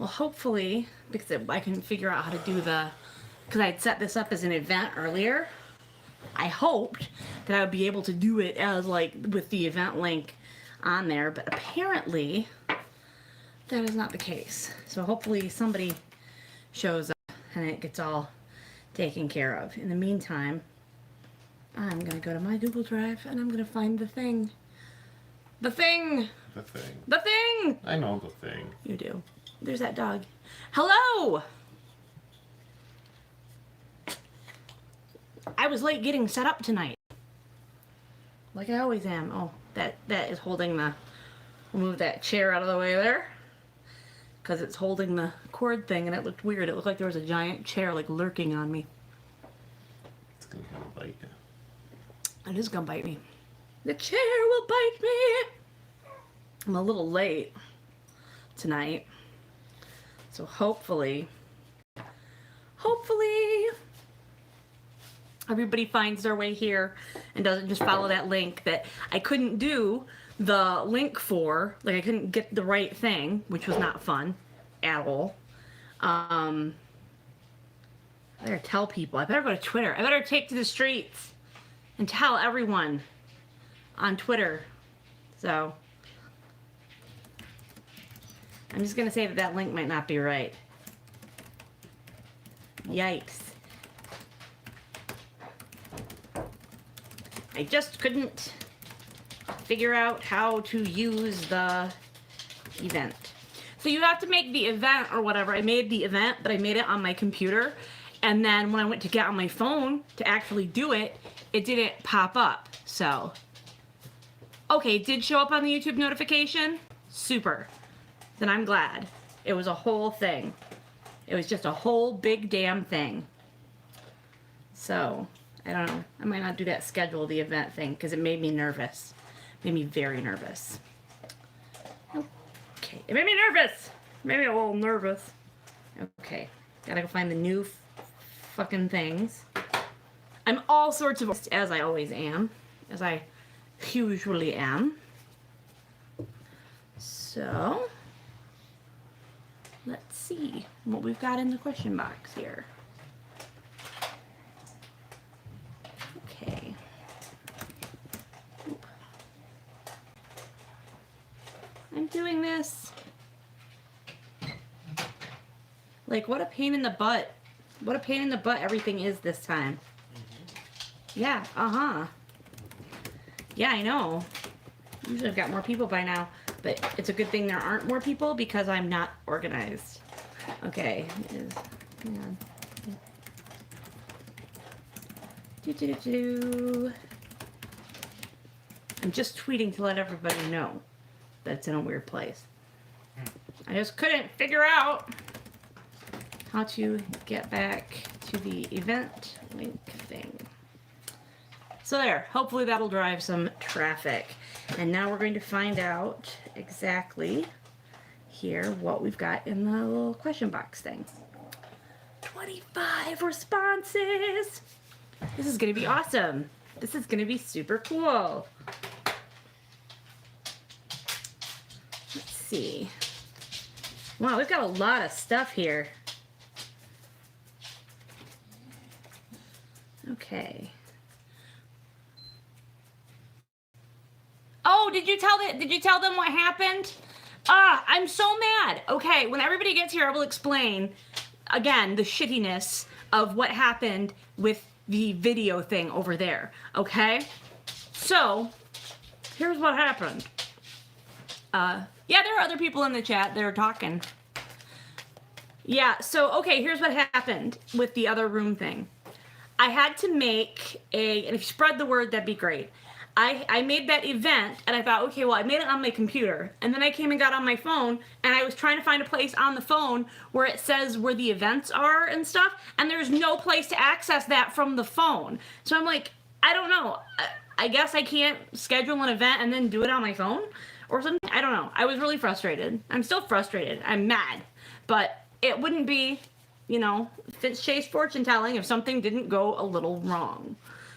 Well, hopefully, because I can figure out how to do because I'd set this up as an event earlier, I hoped that I would be able to do it as like with the event link on there, but apparently that is not the case. So hopefully somebody shows up and it gets all taken care of. In the meantime, I'm gonna go to my Google Drive and I'm gonna find the thing. The thing! The thing. The thing! I know the thing. You do. There's that dog. Hello! I was late getting set up tonight. Like I always am. Oh, that is holding the... We'll move that chair out of the way there. Because it's holding the cord thing and it looked weird. It looked like there was a giant chair like lurking on me. It's gonna come and bite you. It is gonna bite me. The chair will bite me! I'm a little late tonight. So hopefully everybody finds their way here and doesn't just follow that link that I couldn't do the link for. Like I couldn't get the right thing, which was not fun at all. I better tell people. I better go to Twitter. I better take to the streets and tell everyone on Twitter. So I'm just gonna say that link might not be right. Yikes. I just couldn't figure out how to use the event. So you have to make the event or whatever. I made the event, but I made it on my computer. And then when I went to get on my phone to actually do it, it didn't pop up. So, okay, it did show up on the YouTube notification. Super. Then I'm glad. It was a whole thing. It was just a whole big damn thing. So, I don't know. I might not do that schedule the event thing because it made me nervous. It made me very nervous. Okay, it made me nervous. It made me a little nervous. Okay, gotta go find the new fucking things. I'm all sorts of, as I always am, as I usually am. So, let's see what we've got in the question box here. Okay. I'm doing this. Like, what a pain in the butt. What a pain in the butt everything is this time. Yeah, Yeah, I know. Usually I've got more people by now, but it's a good thing there aren't more people because I'm not organized. Okay. Hang on. I'm just tweeting to let everybody know that it's in a weird place. I just couldn't figure out how to get back to the event link thing. So there, hopefully that'll drive some traffic. And now we're going to find out exactly here what we've got in the little question box thing. 25 responses! This is gonna be awesome. This is gonna be super cool. Let's see. Wow, we've got a lot of stuff here. Okay. Oh, did you tell them what happened? I'm so mad. Okay, when everybody gets here, I will explain again the shittiness of what happened with the video thing over there. Okay? So, here's what happened. Yeah, there are other people in the chat that are talking. Yeah, so, okay, here's what happened with the other room thing. I had to make and if you spread the word, that'd be great. I made that event, and I thought, okay, well, I made it on my computer. And then I came and got on my phone, and I was trying to find a place on the phone where it says where the events are and stuff, and there's no place to access that from the phone. So I'm like, I don't know. I guess I can't schedule an event and then do it on my phone or something. I don't know. I was really frustrated. I'm still frustrated. I'm mad. But it wouldn't be, you know, Fitshaced Fortunetelling if something didn't go a little wrong.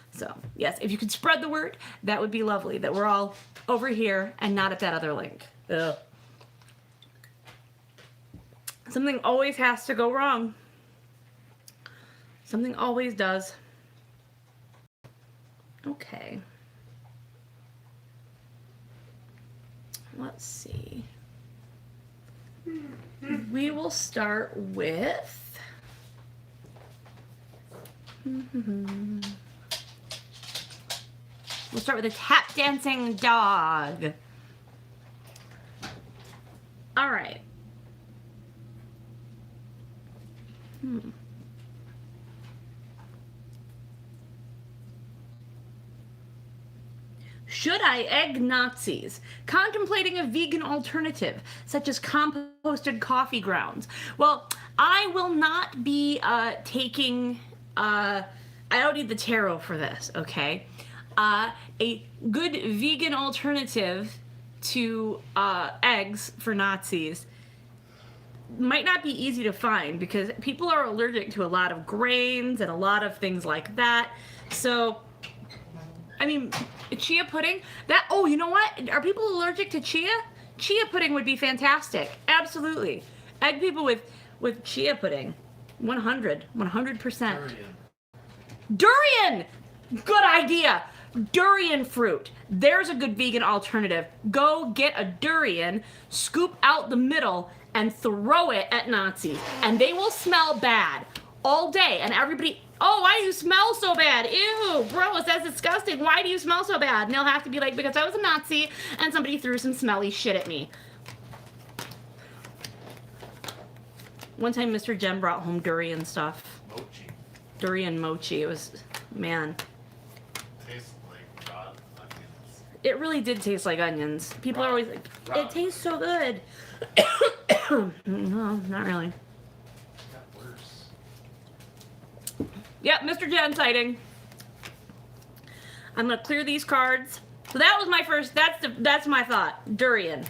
So, yes, if you could spread the word, that would be lovely, that we're all over here and not at that other link. Ugh. Something always has to go wrong. Something always does. Okay. Let's see. We will start with... We'll start with a tap dancing dog. All right. Should I egg Nazis? Contemplating a vegan alternative, such as composted coffee grounds. Well, I will not be taking... I don't need the tarot for this, okay? A good vegan alternative to eggs for Nazis might not be easy to find because people are allergic to a lot of grains and a lot of things like that. So, I mean, chia pudding, you know what? Are people allergic to chia? Chia pudding would be fantastic. Absolutely. Egg people with chia pudding. 100%. Durian! Good idea. Durian fruit. There's a good vegan alternative. Go get a durian, scoop out the middle, and throw it at Nazis. And they will smell bad all day. And everybody, oh, why do you smell so bad? Ew, gross, that's disgusting. Why do you smell so bad? And they'll have to be like, because I was a Nazi and somebody threw some smelly shit at me. One time Mr. Jen brought home durian stuff. Mochi. Durian mochi. It was, man. Tastes like raw onions. It really did taste like onions. People are always like, it tastes so good. No, not really. Got worse. Yep, Mr. Jen sighting. I'm gonna clear these cards. So that was my first, that's my thought. Durian.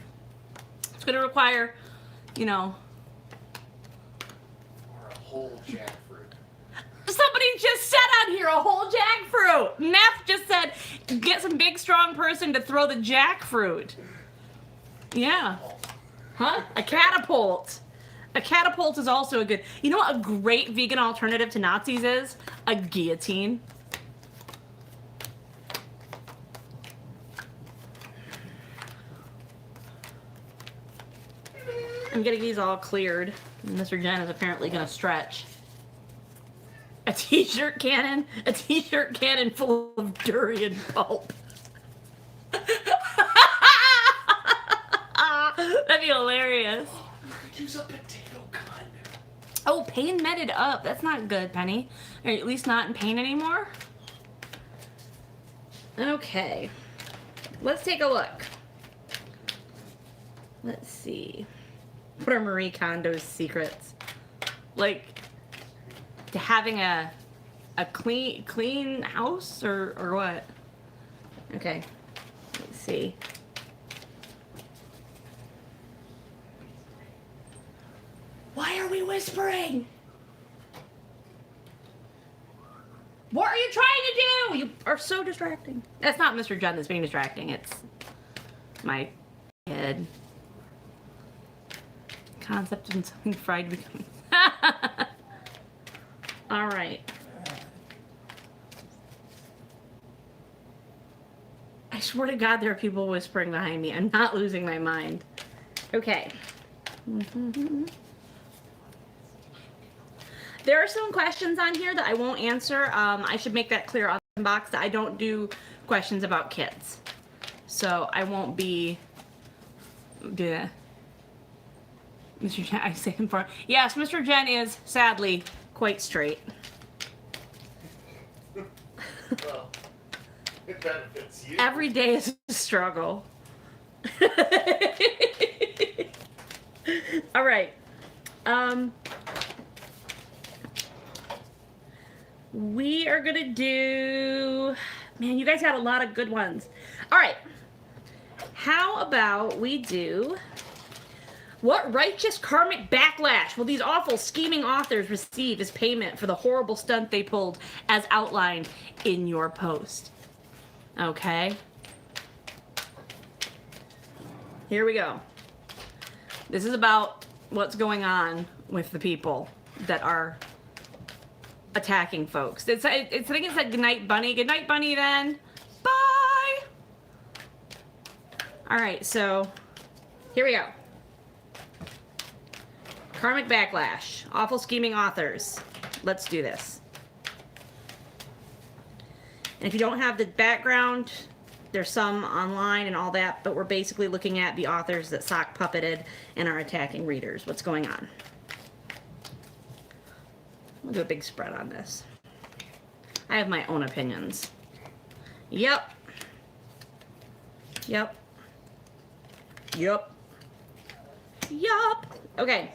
It's gonna require, you know. Or a whole jackfruit. Somebody just said on here, a whole jackfruit. Neff just said, get some big strong person to throw the jackfruit. Yeah. Huh? A catapult. A catapult is also a good... You know what a great vegan alternative to Nazis is? A guillotine. I'm getting these all cleared. Mr. Jen is apparently going to stretch. A t-shirt cannon? A t-shirt cannon full of durian pulp. That'd be hilarious. Use a potato gun. Oh, pain meted up. That's not good, Penny. Or at least not in pain anymore. Okay. Let's take a look. Let's see. What are Marie Kondo's secrets? Like, to having a clean house or what? Okay. Let's see. Why are we whispering? What are you trying to do? You are so distracting. That's not Mr. John that's being distracting. It's my head. Concept of something fried becoming. All right. I swear to God, there are people whispering behind me. I'm not losing my mind. Okay. There are some questions on here that I won't answer. I should make that clear on the box that I don't do questions about kids. So I won't be doing that. Mr. Jen, I say him for. Yes, Mr. Jen is sadly quite straight. Well, it benefits you. Every day is a struggle. All right. We are gonna do. Man, you guys got a lot of good ones. All right. How about we do? What righteous karmic backlash will these awful scheming authors receive as payment for the horrible stunt they pulled as outlined in your post? Okay. Here we go. This is about what's going on with the people that are attacking folks. I think it said goodnight, Bunny. Good night, Bunny, then. Bye! All right, so here we go. Karmic backlash. Awful scheming authors. Let's do this. And if you don't have the background, there's some online and all that, but we're basically looking at the authors that sock puppeted and are attacking readers. What's going on? We'll do a big spread on this. I have my own opinions. Yep. Yep. Yep. Yup. Okay.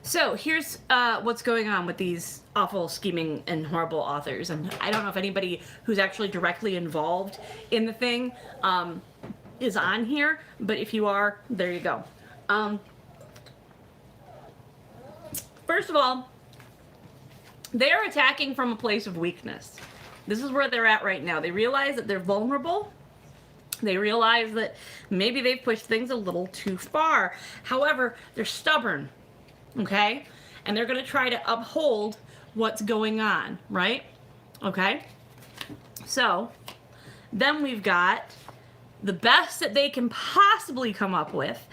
So here's what's going on with these awful, scheming, and horrible authors. And I don't know if anybody who's actually directly involved in the thing is on here, but if you are, there you go. First of all, they are attacking from a place of weakness. This is where they're at right now. They realize that they're vulnerable. They realize that maybe they've pushed things a little too far. However, they're stubborn, okay? And they're going to try to uphold what's going on, right? Okay? So, then we've got the best that they can possibly come up with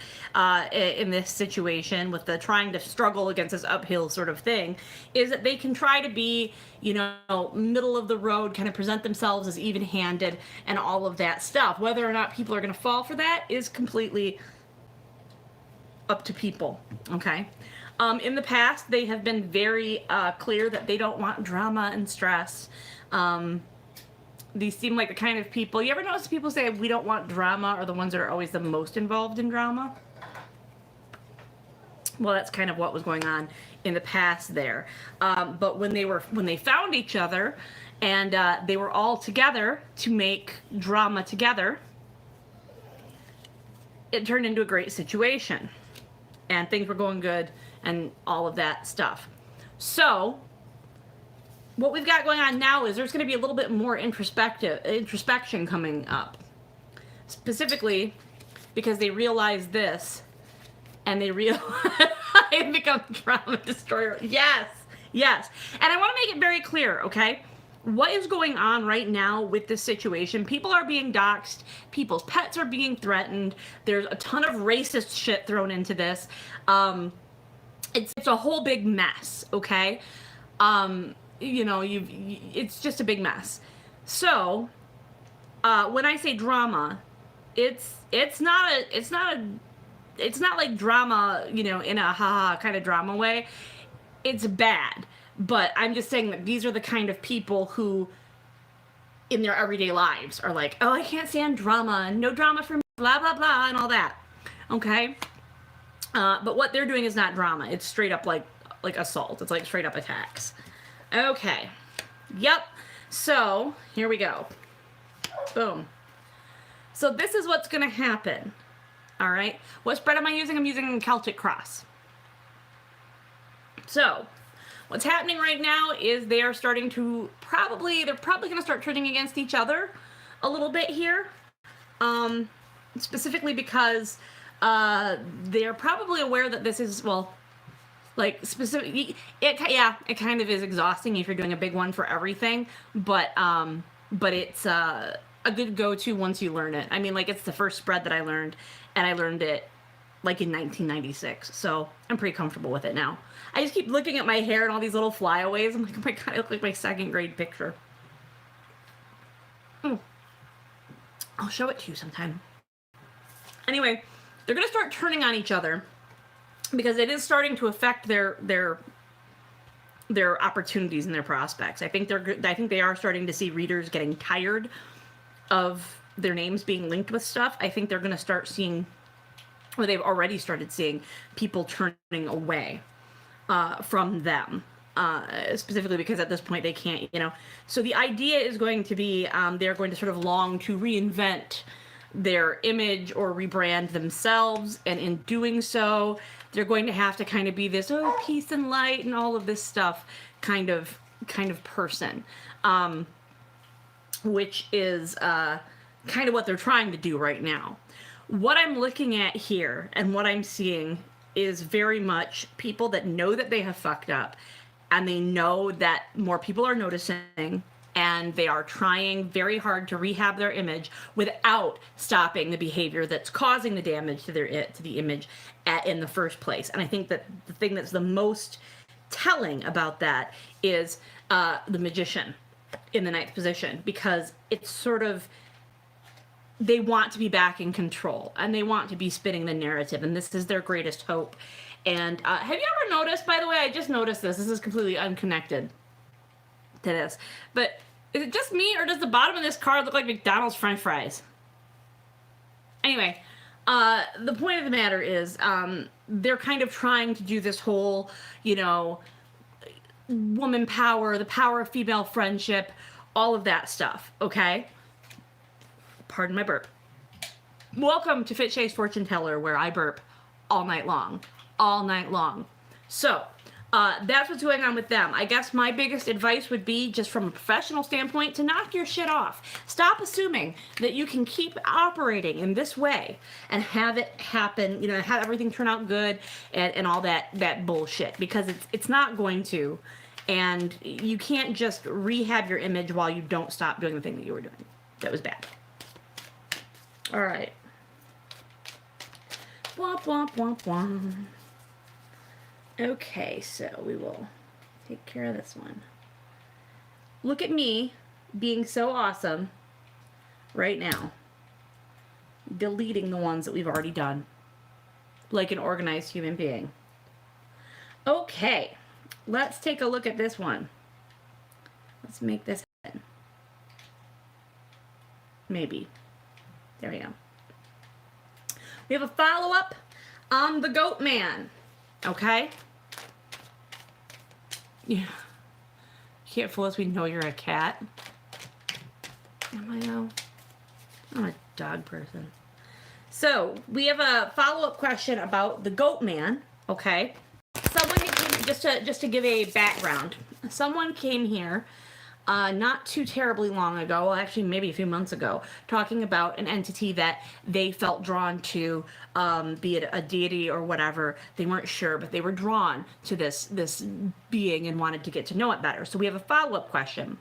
in this situation with the trying to struggle against this uphill sort of thing is that they can try to be, you know, middle of the road, kind of present themselves as even-handed and all of that stuff. Whether or not people are going to fall for that is completely up to people, okay? In the past, they have been very clear that they don't want drama and stress. These seem like the kind of people, you ever notice people say we don't want drama are the ones that are always the most involved in drama? Well, that's kind of what was going on in the past there. But when they found each other and they were all together to make drama together, it turned into a great situation. And things were going good and all of that stuff. So, what we've got going on now is there's going to be a little bit more introspection coming up. Specifically, because they realize this, and they realize I become drama destroyer. Yes, yes. And I want to make it very clear, okay? What is going on right now with this situation? People are being doxxed. People's pets are being threatened. There's a ton of racist shit thrown into this. It's a whole big mess, okay? You know, it's just a big mess. So, when I say drama, it's not like drama, you know, in a haha kind of drama way. It's bad, but I'm just saying that these are the kind of people who, in their everyday lives, are like, oh, I can't stand drama, and no drama for me, blah blah blah, and all that. Okay, but what they're doing is not drama. It's straight up like assault. It's like straight up attacks. Okay. Yep. So, here we go. Boom. So this is what's going to happen. All right. What spread am I using? I'm using Celtic Cross. So, what's happening right now is they are starting to they're probably going to start turning against each other a little bit here. Specifically because they're probably aware that this is, well, like specific, it kind of is exhausting if you're doing a big one for everything, but it's a good go-to once you learn it. I mean, like, it's the first spread that I learned, and I learned it like in 1996, so I'm pretty comfortable with it now. I just keep looking at my hair and all these little flyaways. I'm like, oh my god, I look like my second grade picture. I'll show it to you sometime. Anyway, they're gonna start turning on each other, because it is starting to affect their opportunities and their prospects. I think they are starting to see readers getting tired of their names being linked with stuff. I think they're going to start seeing, or they've already started seeing, people turning away from them. Specifically because at this point they can't, you know. So the idea is going to be they're going to sort of long to reinvent their image or rebrand themselves, and in doing so, they're going to have to kind of be this, oh, peace and light and all of this stuff kind of person, which is kind of what they're trying to do right now. What I'm looking at here and what I'm seeing is very much people that know that they have fucked up, and they know that more people are noticing, and they are trying very hard to rehab their image without stopping the behavior that's causing the damage to the image in the first place. And I think that the thing that's the most telling about that is the magician in the ninth position, because it's sort of, they want to be back in control, and they want to be spinning the narrative, and this is their greatest hope. And have you ever noticed, by the way, I just noticed this is completely unconnected to this, but is it just me, or does the bottom of this card look like McDonald's French fries? Anyway, the point of the matter is, they're kind of trying to do this whole, you know, woman power, the power of female friendship, all of that stuff, okay? Pardon my burp. Welcome to Fitshaced Fortuneteller, where I burp all night long. All night long. So, that's what's going on with them. I guess my biggest advice would be, just from a professional standpoint, to knock your shit off. Stop assuming that you can keep operating in this way and have it happen, you know, have everything turn out good and all that bullshit, because it's not going to. And you can't just rehab your image while you don't stop doing the thing that you were doing. That was bad. All right. Womp, womp, womp, womp. Okay, so we will take care of this one. Look at me being so awesome right now. Deleting the ones that we've already done. Like an organized human being. Okay, let's take a look at this one. Let's make this happen. Maybe. There we go. We have a follow-up on the Goat Man. Okay? Yeah. You can't fool us, we know you're a cat. Am I though? I'm a dog person. So, we have a follow-up question about the Goat Man. Okay? Someone came, just to give a background, someone came here not too terribly long ago, well, actually maybe a few months ago, talking about an entity that they felt drawn to, be it a deity or whatever. They weren't sure, but they were drawn to this being and wanted to get to know it better. So we have a follow-up question.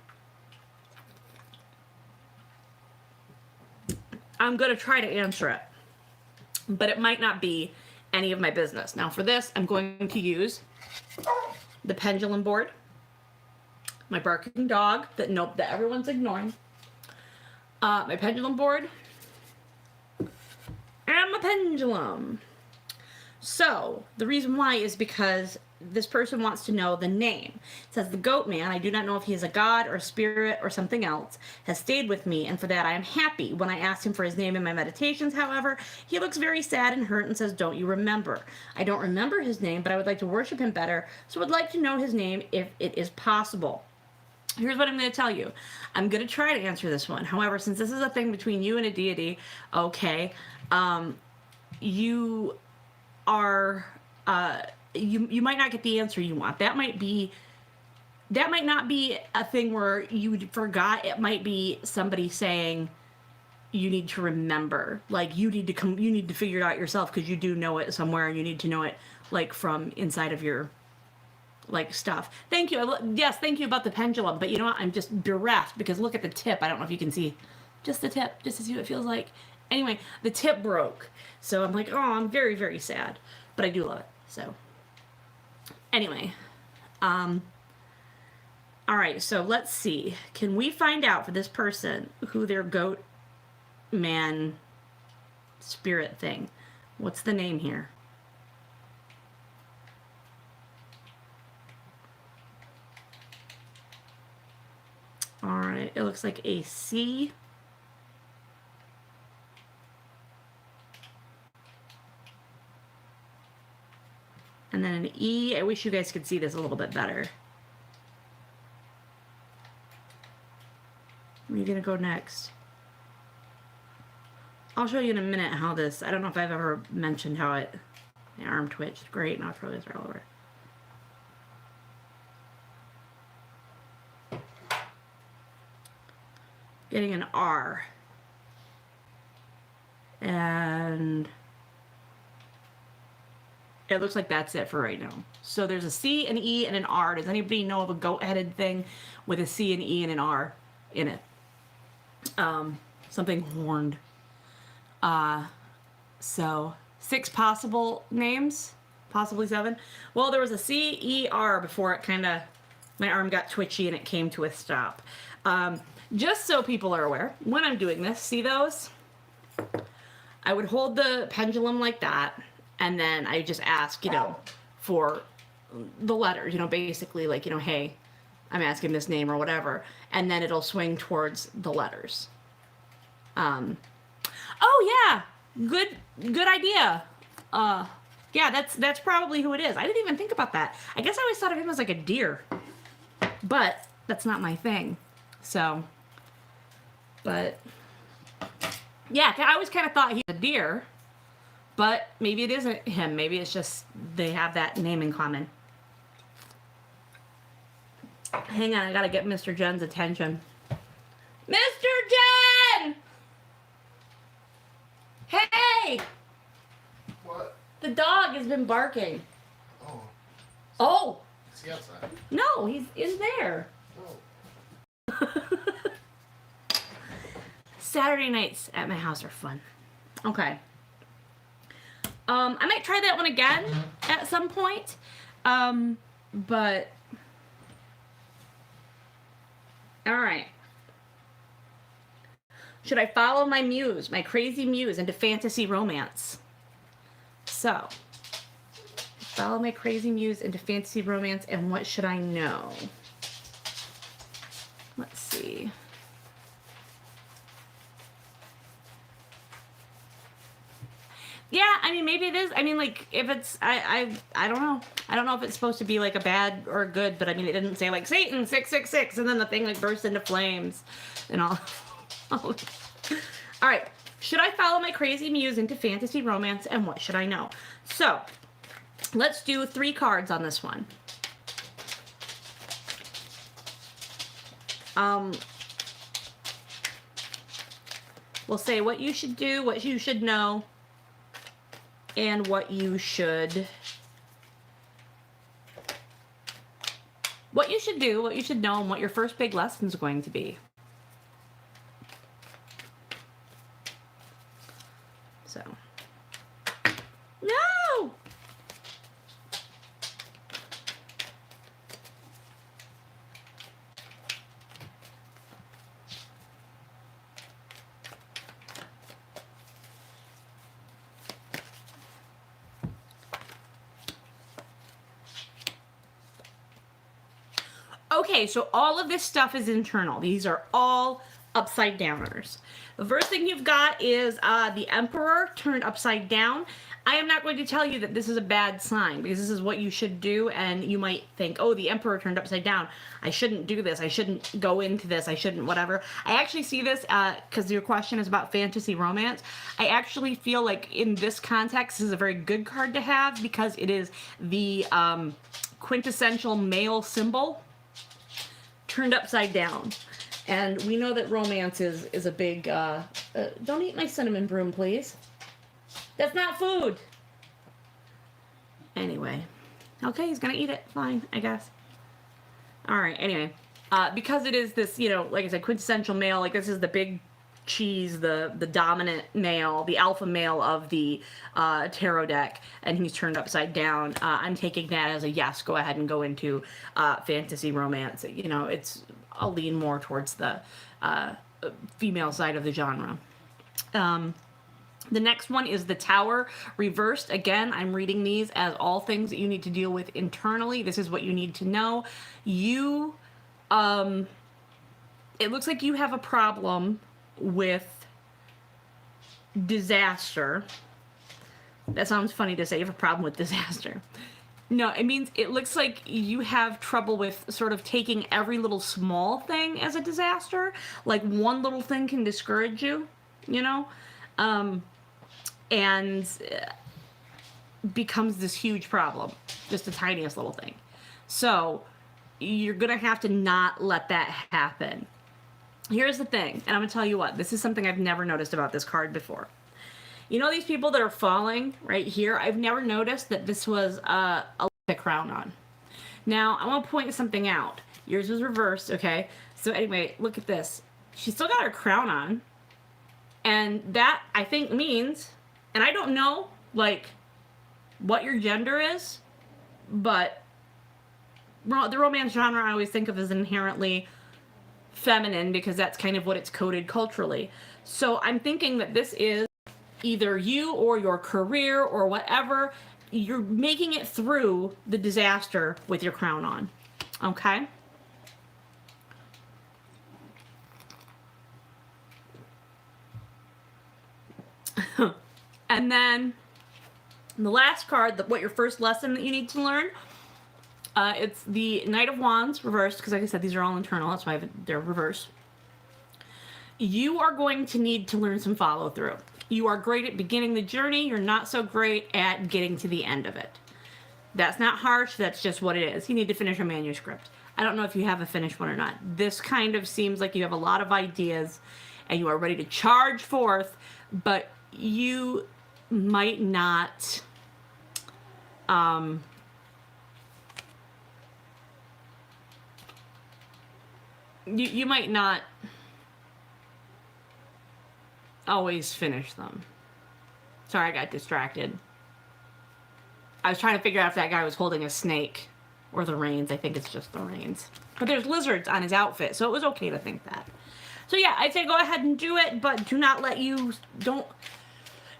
I'm going to try to answer it, but it might not be any of my business. Now for this, I'm going to use the pendulum board, my barking dog that everyone's ignoring, my pendulum board, and my pendulum. So the reason why is because this person wants to know the name. It says, the Goat Man, I do not know if he is a god or a spirit or something else, has stayed with me, and for that I am happy. When I asked him for his name in my meditations, however, he looks very sad and hurt and says, don't you remember? I don't remember his name, but I would like to worship him better, so would like to know his name if it is possible. Here's what I'm going to tell you. I'm going to try to answer this one. However, since this is a thing between you and a deity, okay, you are, you might not get the answer you want. That might not be a thing where you forgot. It might be somebody saying you need to remember. Like, you need to figure it out yourself, because you do know it somewhere, and you need to know it, like, from inside of your, like, stuff. Thank you. Yes, thank you about the pendulum, but you know what? I'm just bereft, because look at the tip. I don't know if you can see just the tip, just to see what it feels like. Anyway, the tip broke. So I'm like, oh, I'm very, very sad, but I do love it. So anyway, all right, so let's see. Can we find out for this person who their Goat Man spirit thing? What's the name here? All right, it looks like a C. And then an E. I wish you guys could see this a little bit better. Where are you gonna go next? I'll show you in a minute how this, I don't know if I've ever mentioned how it, my arm twitched. Great, and I'll throw this all over. Getting an R. And It looks like that's it for right now. So there's a C, an E, and an R. Does anybody know of a goat-headed thing with a C, an E, and an R in it? Something horned. So 6 possible names, possibly 7. Well, there was a C, E, R before it kind of, my arm got twitchy and it came to a stop. Just so people are aware, when I'm doing this, see those? I would hold the pendulum like that, and then I just ask, for the letters, basically like, hey, I'm asking this name or whatever, and then it'll swing towards the letters. Oh yeah, good idea. Yeah, that's probably who it is. I didn't even think about that. I guess I always thought of him as like a deer, but that's not my thing. So, but yeah, I always kind of thought he was a deer, but maybe it isn't him. Maybe it's just they have that name in common. Hang on, I gotta get Mr. Jen's attention. Mr. Jen! Hey! What? The dog has been barking. Oh. Oh! Is he outside? No, he's in there. Oh. Saturday nights at my house are fun. Okay. I might try that one again at some point. But all right. Should I follow my muse, my crazy muse, into fantasy romance? So, follow my crazy muse into fantasy romance, and what should I know? Let's see. Yeah, I mean, maybe it is. I mean, like, if it's, I don't know. I don't know if it's supposed to be, like, a bad or a good, but, I mean, it didn't say, like, Satan, 666, and then the thing, like, burst into flames and all. All right. Should I follow my crazy muse into fantasy romance, and what should I know? So, let's do 3 cards on this one. We'll say what you should do, what you should know, and what you should do, what you should know, and what your first big lesson is going to be. So, no! Okay, so all of this stuff is internal. These are all upside downers. The first thing you've got is the Emperor turned upside down. I am not going to tell you that this is a bad sign, because this is what you should do, and you might think, oh, the Emperor turned upside down. I shouldn't do this. I shouldn't go into this. I shouldn't whatever. I actually see this, because your question is about fantasy romance. I actually feel like in this context, this is a very good card to have, because it is the quintessential male symbol turned upside down. And we know that romance is a big, don't eat my cinnamon broom, please. That's not food. Anyway. Okay, he's gonna eat it. Fine, I guess. Alright, anyway. Because it is this, like I said, quintessential male, like this is the big cheese, the dominant male, the alpha male of the tarot deck, and he's turned upside down. I'm taking that as a yes, go ahead and go into fantasy romance. I'll lean more towards the female side of the genre. The next one is the Tower reversed. Again, I'm reading these as all things that you need to deal with internally. This is what you need to know. You, it looks like you have a problem with disaster. That sounds funny to say. You have a problem with disaster. No, it means it looks like you have trouble with sort of taking every little small thing as a disaster. Like one little thing can discourage you, and becomes this huge problem. Just the tiniest little thing. So you're going to have to not let that happen. Here's the thing, and I'm going to tell you what. This is something I've never noticed about this card before. You know these people that are falling right here? I've never noticed that this was a crown on. Now, I want to point something out. Yours was reversed, okay? So anyway, look at this. She still got her crown on. And that, I think, means, and I don't know, like, what your gender is, but the romance genre I always think of as inherently feminine because that's kind of what it's coded culturally. So I'm thinking that this is either you or your career or whatever. You're making it through the disaster with your crown on. Okay? And then the last card, what your first lesson that you need to learn, it's the Knight of Wands reversed, because like I said, these are all internal. That's why they're reversed. You are going to need to learn some follow through. You are great at beginning the journey. You're not so great at getting to the end of it. That's not harsh. That's just what it is. You need to finish a manuscript. I don't know if you have a finished one or not. This kind of seems like you have a lot of ideas and you are ready to charge forth, but you might not you might not always finish them. Sorry, I got distracted. I was trying to figure out if that guy was holding a snake or the reins. I think it's just the reins. But there's lizards on his outfit, so it was okay to think that. So yeah, I'd say go ahead and do it, but do not let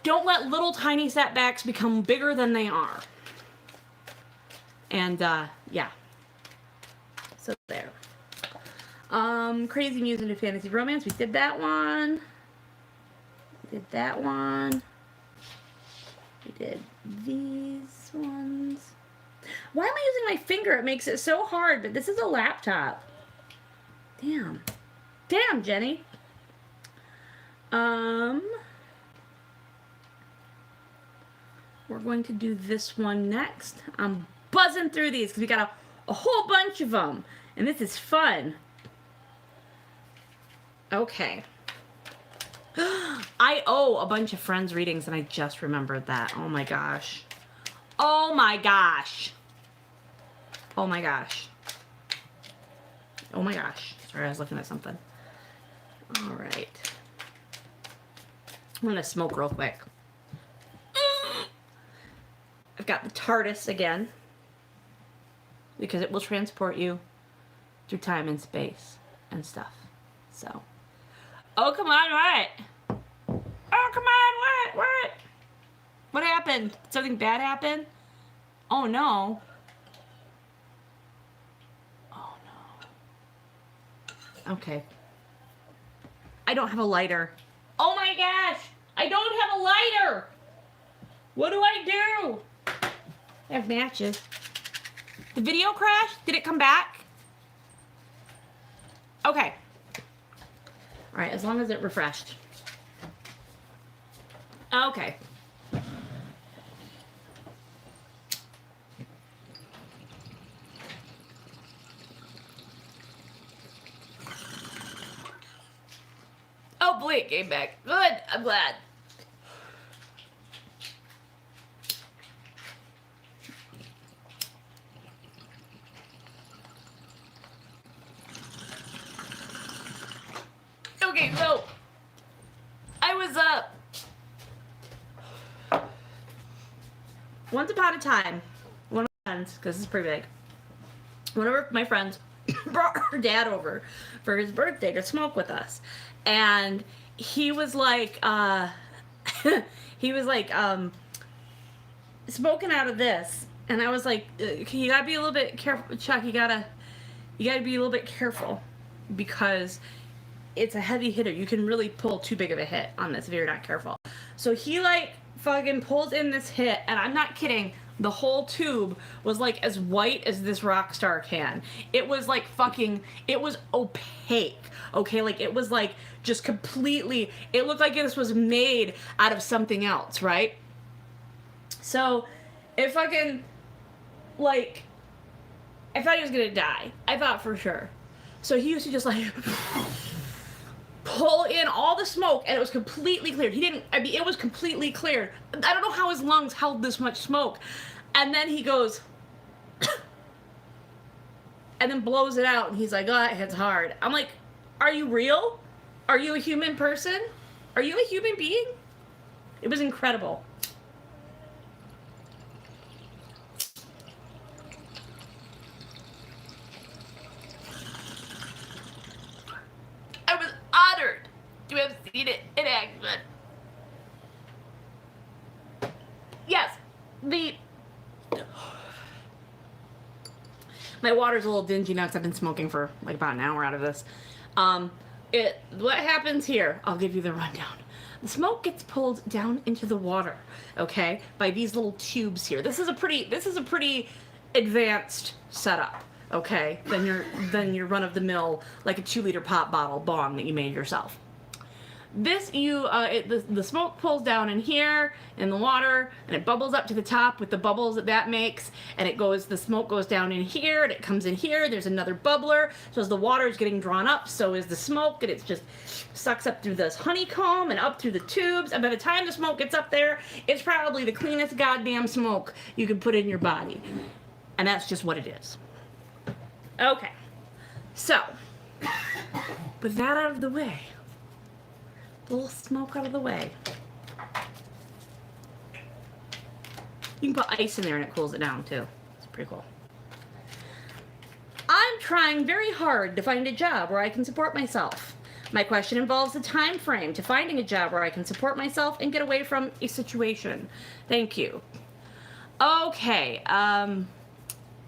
don't let little tiny setbacks become bigger than they are. And yeah. So there. Crazy Muse into Fantasy Romance. We did that one. We did that one. We did these ones. Why am I using my finger? It makes it so hard, but this is a laptop. Damn. Damn, Jenny. We're going to do this one next. I'm buzzing through these because we got a whole bunch of them. And this is fun. Okay. I owe a bunch of friends readings and I just remembered that. Oh my gosh. Oh my gosh. Oh my gosh. Oh my gosh. Sorry, I was looking at something. All right. I'm going to smoke real quick. I've got the TARDIS again, because it will transport you through time and space and stuff. So, oh, come on, what? Oh, come on, what? What happened? Did something bad happen? Oh, no. Oh, no. Okay. I don't have a lighter. Oh, my gosh. I don't have a lighter. What do I do? I have matches. The video crashed? Did it come back? Okay. All right, as long as it refreshed. Okay. Oh, boy, it came back. Good, I'm glad. Okay, so I was once upon a time, one of my friends, because this is pretty big, one of my friends brought her dad over for his birthday to smoke with us, and he was like smoking out of this, and I was like, you gotta be a little bit careful, Chuck. You gotta be a little bit careful because it's a heavy hitter. You can really pull too big of a hit on this if you're not careful. So he like fucking pulls in this hit, and I'm not kidding, the whole tube was like as white as this rock star can. It was like fucking, it was opaque, okay? Like it was like just completely, it looked like this was made out of something else, right? So it fucking, like, I thought he was gonna die. I thought for sure. So he used to just like pull in all the smoke, and it was completely cleared. It was completely cleared. I don't know how his lungs held this much smoke. And then he goes, and then blows it out, and he's like, oh, it hits hard. I'm like, are you real? Are you a human person? Are you a human being? It was incredible. I was honored to have seen it in action. Yes, my water's a little dingy now because I've been smoking for like about an hour out of this. What happens here? I'll give you the rundown. The smoke gets pulled down into the water, okay, by these little tubes here. This is a pretty advanced setup, okay, than your run-of-the-mill, like a 2-liter pop bottle bong that you made yourself. The smoke pulls down in here in the water, and it bubbles up to the top with the bubbles that makes, and the smoke goes down in here, and it comes in here. There's another bubbler. So as the water is getting drawn up, so is the smoke, and it just sucks up through this honeycomb and up through the tubes. And by the time the smoke gets up there, it's probably the cleanest goddamn smoke you can put in your body. And that's just what it is. Okay. So, with that out of the way, a little smoke out of the way, you can put ice in there and it cools it down too. It's pretty cool. I'm trying very hard to find a job where I can support myself. My question involves a time frame to finding a job where I can support myself and get away from a situation. Thank you. Okay,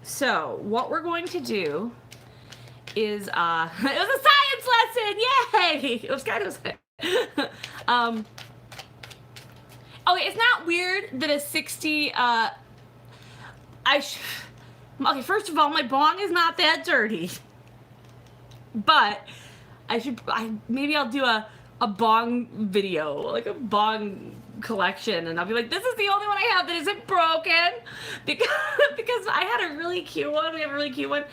so what we're going to do is, it was a science lesson! Yay! It was kind of okay, it's not weird that a 60, okay, first of all, my bong is not that dirty, but maybe I'll do a bong video, like a bong collection, and I'll be like, this is the only one I have that isn't broken, because I had a really cute one, we have a really cute one,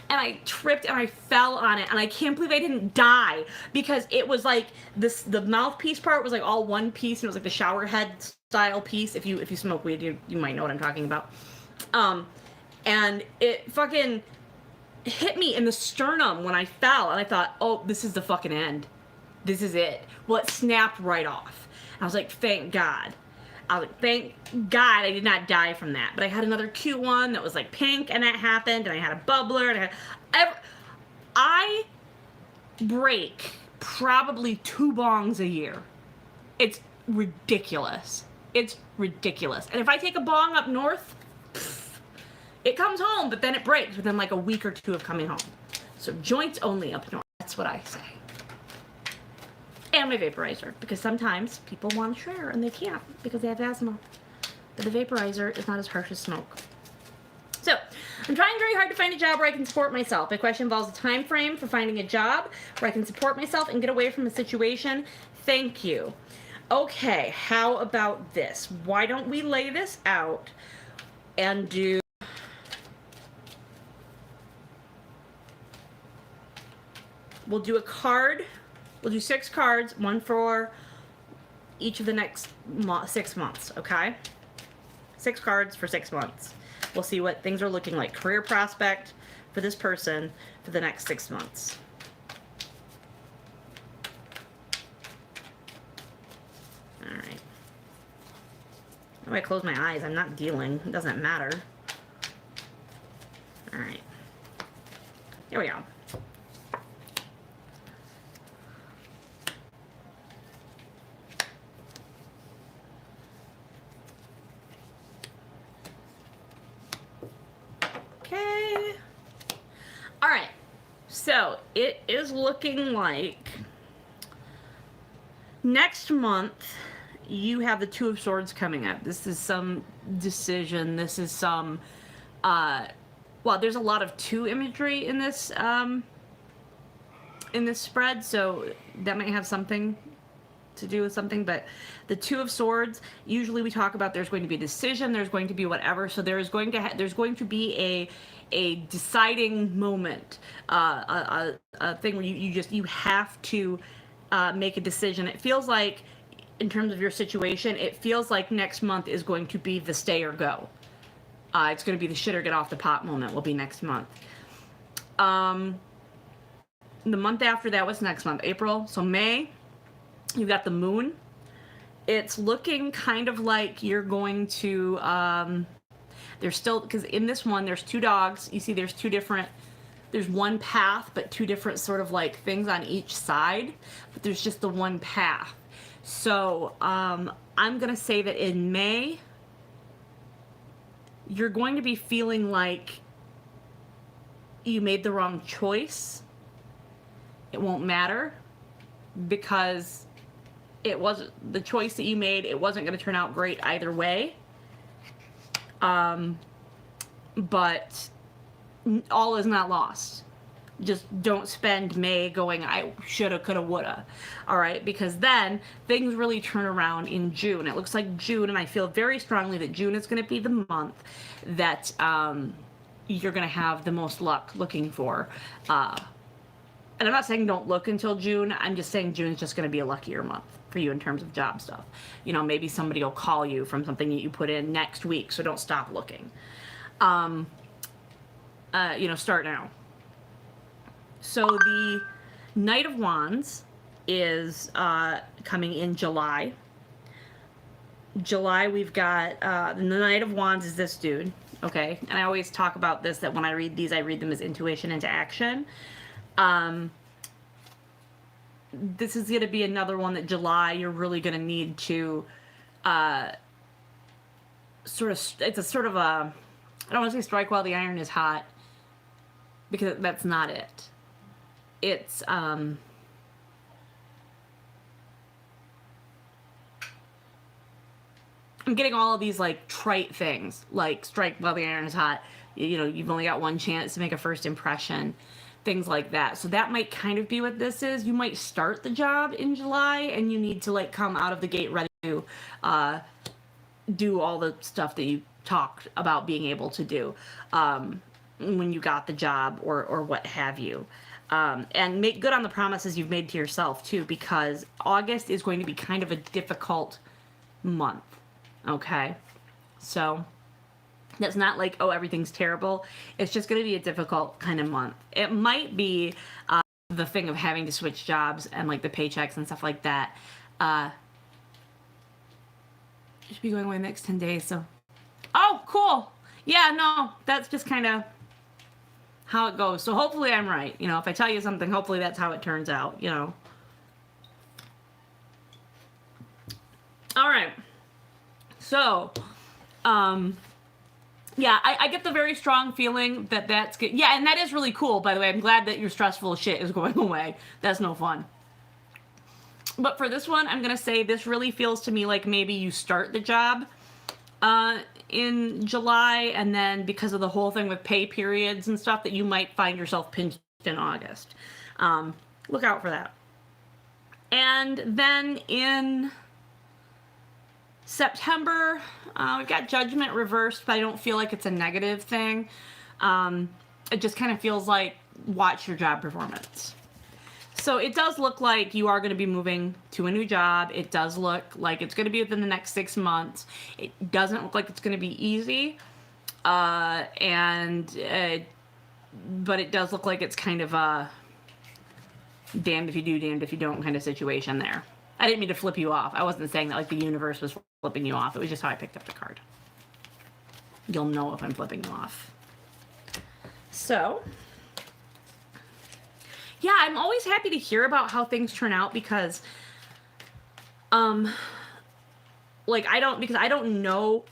and I tripped and I fell on it, and I can't believe I didn't die, because it was like the mouthpiece part was like all one piece, and it was like the shower head style piece. If you smoke weed, you might know what I'm talking about. And it fucking hit me in the sternum when I fell, and I thought, oh, this is the fucking end. This is it. Well, it snapped right off. I was like, thank God. I was like, thank God I did not die from that. But I had another cute one that was like pink, and that happened, and I had a bubbler, and I break probably 2 bongs a year. It's ridiculous. It's ridiculous. And if I take a bong up north, it comes home, but then it breaks within like a week or 2 of coming home. So joints only up north. That's what I say. And my vaporizer, because sometimes people want to share and they can't because they have asthma. But the vaporizer is not as harsh as smoke. So, I'm trying very hard to find a job where I can support myself. My question involves a time frame for finding a job where I can support myself and get away from a situation. Thank you. Okay, how about this? Why don't we lay this out and do... We'll do a card. We'll do 6 cards, one for each of the next 6 months, okay? 6 cards for 6 months. We'll see what things are looking like. Career prospect for this person for the next 6 months. All right. Oh, I close my eyes. I'm not dealing. It doesn't matter. All right. Here we go. Okay. All right. So it is looking like next month you have the 2 of Swords coming up. This is some decision. This is some, well, there's a lot of 2 imagery in this spread, so that might have something to do with something, but the 2 of Swords, usually we talk about there's going to be a decision, there's going to be whatever, so there's going to be a deciding moment, a thing where you have to make a decision. It feels like, in terms of your situation, it feels like next month is going to be the stay or go. It's going to be the shit or get off the pot moment will be next month. The month after that, what's next month? April. So May, you've got the moon. It's looking kind of like you're going to, there's still, because in this one, there's 2 dogs. You see there's 2 different, there's one path, but 2 different sort of like things on each side. But there's just the one path. So I'm going to say that in May, you're going to be feeling like you made the wrong choice. It won't matter because it wasn't the choice that you made. It wasn't going to turn out great either way. But all is not lost. Just don't spend May going, I shoulda, coulda, woulda. All right, because then things really turn around in June. It looks like June, and I feel very strongly that June is going to be the month that you're going to have the most luck looking for. And I'm not saying don't look until June. I'm just saying June is just going to be a luckier month for you in terms of job stuff. You know, maybe somebody will call you from something that you put in next week, so don't stop looking. You know, start now. So the Knight of Wands is coming in July. July, we've got the Knight of Wands is this dude, okay? And I always talk about this, that when I read these, I read them as intuition into action. This is going to be another one that July, you're really going to need to it's a sort of a, I don't want to say strike while the iron is hot, because that's not it. It's I'm getting all of these like trite things, like strike while the iron is hot. You know, you've only got one chance to make a first impression, things like that. So that might kind of be what this is. You might start the job in July and you need to like come out of the gate ready to do all the stuff that you talked about being able to do when you got the job or what have you. And make good on the promises you've made to yourself too, because August is going to be kind of a difficult month. Okay, so that's not like, oh, everything's terrible. It's just going to be a difficult kind of month. It might be the thing of having to switch jobs and like the paychecks and stuff like that. Should be going away the next 10 days. So, oh, cool. Yeah, no, that's just kind of how it goes. So hopefully I'm right. You know, if I tell you something, hopefully that's how it turns out, you know. All right. So, yeah, I get the very strong feeling that that's good. Yeah, and that is really cool, by the way. I'm glad that your stressful shit is going away. That's no fun. But for this one, I'm going to say this really feels to me like maybe you start the job in July, and then because of the whole thing with pay periods and stuff, that you might find yourself pinched in August. Look out for that. And then in September, we've got Judgment reversed, but I don't feel like it's a negative thing. It just kind of feels like watch your job performance. So it does look like you are going to be moving to a new job. It does look like it's going to be within the next 6 months. It doesn't look like it's going to be easy. But it does look like it's kind of a damned if you do, damned if you don't kind of situation there. I didn't mean to flip you off. I wasn't saying that like the universe was flipping you off. It was just how I picked up the card. You'll know if I'm flipping you off. So, yeah, I'm always happy to hear about how things turn out because, like I don't know.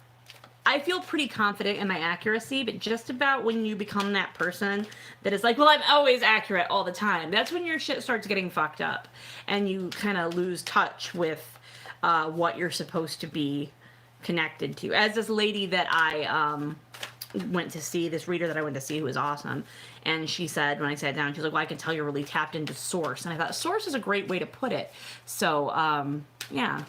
I feel pretty confident in my accuracy, but just about when you become that person that is like, well, I'm always accurate all the time, that's when your shit starts getting fucked up and you kind of lose touch with what you're supposed to be connected to. As this lady that I went to see, this reader that I went to see who was awesome, and she said when I sat down, she's like, well, I can tell you're really tapped into source. And I thought source is a great way to put it. So, yeah.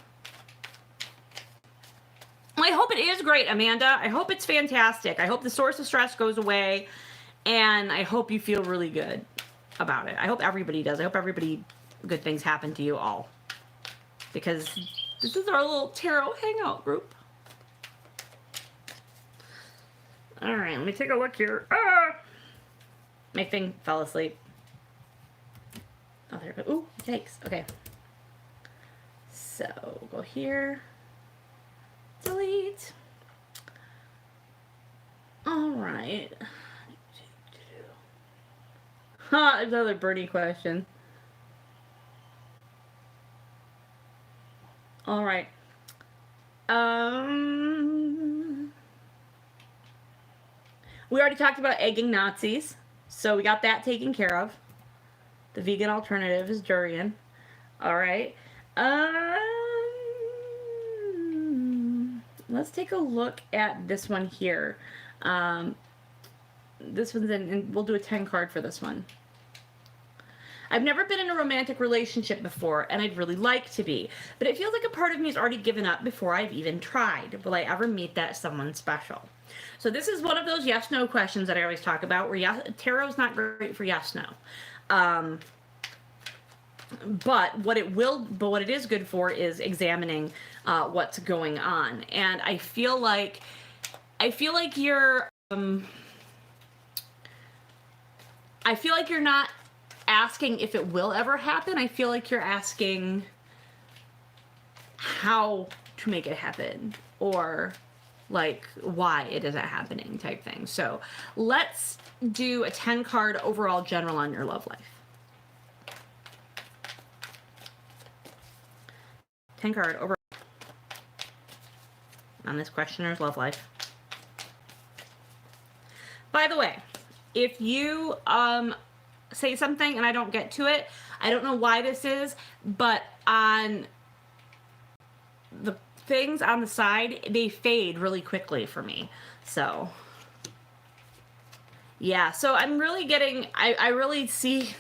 Well, I hope it is great, Amanda. I hope it's fantastic. I hope the source of stress goes away, and I hope you feel really good about it. I hope everybody does. I hope everybody good things happen to you all. Because this is our little tarot hangout group. All right, let me take a look here. Ah! My thing fell asleep. Oh, there we go. Ooh, yikes. Okay. So, go here. Delete. All right. Another birdie question. All right. We already talked about egging Nazis, so we got that taken care of. The vegan alternative is durian. All right. Let's take a look at this one here. This one's in, and we'll do a 10 card for this one. I've never been in a romantic relationship before, and I'd really like to be. But it feels like a part of me has already given up before I've even tried. Will I ever meet that someone special? So this is one of those yes-no questions that I always talk about, where tarot's not great for yes-no. But what it is good for is examining what's going on. And I feel like you're not asking if it will ever happen. I feel like you're asking how to make it happen, or like why it isn't happening type thing. So let's do a 10 card overall general on your love life. 10 card overall on this questioner's love life. By the way, if you say something and I don't get to it, I don't know why this is, but on the things on the side, they fade really quickly for me. So yeah, so I'm really getting, I really see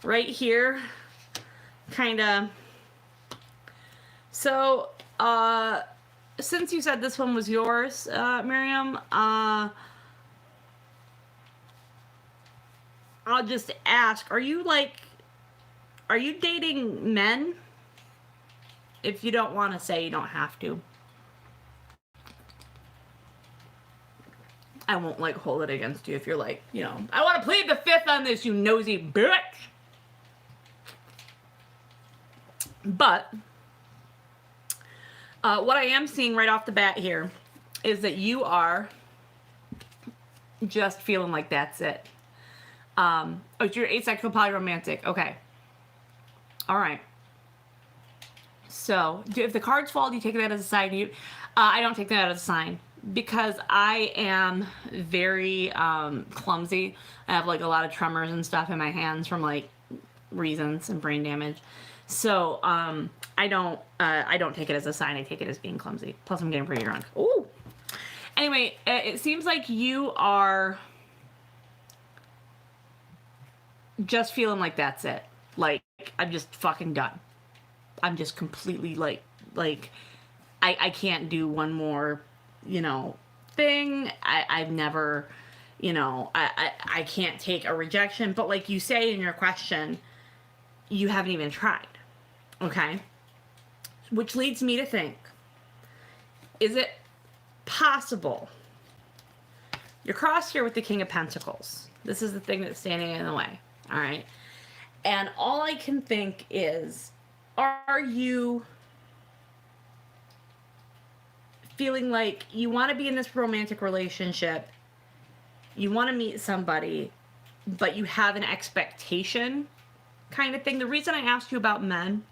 right here, kind of. So since you said this one was yours, Miriam, I'll just ask, are you dating men? If you don't want to say, you don't have to. I won't hold it against you if you're I want to plead the fifth on this, you nosy bitch. But what I am seeing right off the bat here is that you are just feeling like that's it. Oh, you're asexual polyromantic. Okay. All right. So, if the cards fall, do you take that as a sign? I don't take that as a sign because I am very clumsy. I have a lot of tremors and stuff in my hands from reasons and brain damage. So I don't take it as a sign. I take it as being clumsy. Plus, I'm getting pretty drunk. Ooh. Anyway, it seems like you are just feeling like that's it. I'm just fucking done. I'm just completely I can't do one more, thing. I've never, I can't take a rejection. But like you say in your question, you haven't even tried. Okay? Which leads me to think, is it possible? You're crossed here with the King of Pentacles. This is the thing that's standing in the way. All right? And all I can think is, are you feeling like you want to be in this romantic relationship, you want to meet somebody, but you have an expectation kind of thing? The reason I asked you about men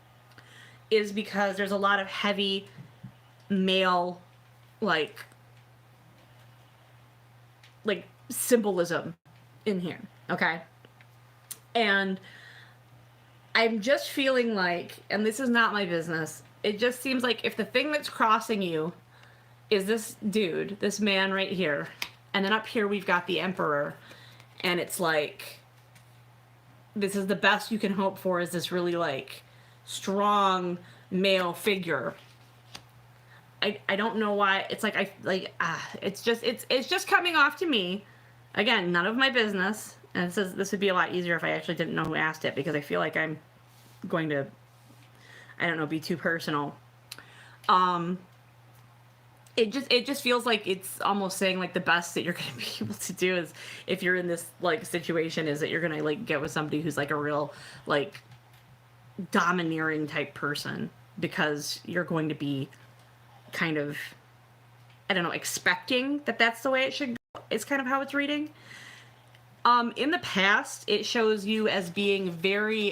is because there's a lot of heavy male, symbolism in here, okay? And I'm just feeling and this is not my business, it just seems like if the thing that's crossing you is this dude, this man right here, and then up here we've got the Emperor, and it's this is the best you can hope for, is this really strong male figure. I don't know why it's it's just coming off to me. Again, none of my business. And it says this would be a lot easier if I actually didn't know who asked it, because I feel like I'm going to, I don't know, be too personal. It just feels like it's almost saying like the best that you're going to be able to do is, if you're in this like situation, is that you're going to like get with somebody who's like a real like domineering type person, because you're going to be kind of, I don't know, expecting that that's the way it should go. It's kind of how it's reading. In the past, it shows you as being very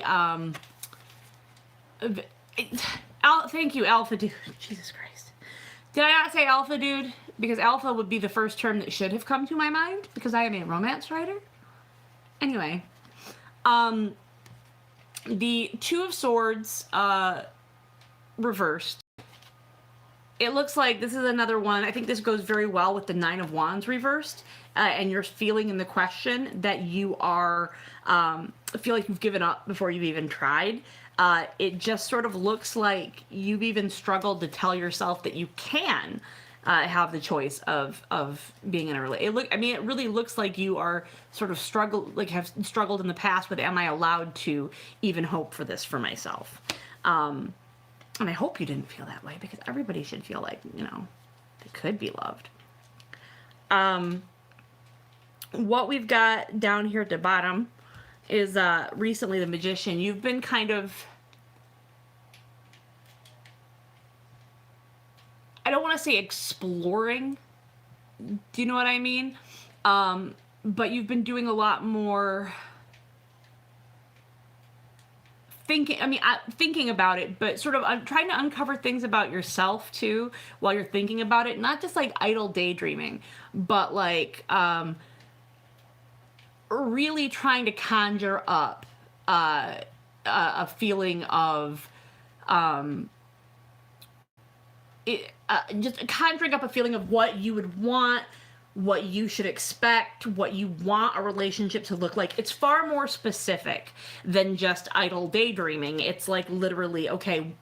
thank you, Alpha Dude. Jesus Christ. Did I not say Alpha Dude? Because Alpha would be the first term that should have come to my mind, because I am a romance writer. Anyway. The Two of Swords, reversed. It looks like this is another one. I think this goes very well with the Nine of Wands reversed. And you're feeling in the question that you are, feel like you've given up before you've even tried. It just sort of looks like you've even struggled to tell yourself that you can have the choice of being in a relationship. It really looks like you are sort of have struggled in the past with, am I allowed to even hope for this for myself? And I hope you didn't feel that way, because everybody should feel like, you know, they could be loved. What we've got down here at the bottom is recently the Magician. You've been kind of, I don't want to say exploring, do you know what I mean? But you've been doing a lot more thinking about it, but sort of trying to uncover things about yourself too while you're thinking about it. Not just like idle daydreaming, but like really trying to conjure up a feeling of just conjuring up a feeling of what you would want, what you should expect, what you want a relationship to look like. It's far more specific than just idle daydreaming. It's like literally, okay,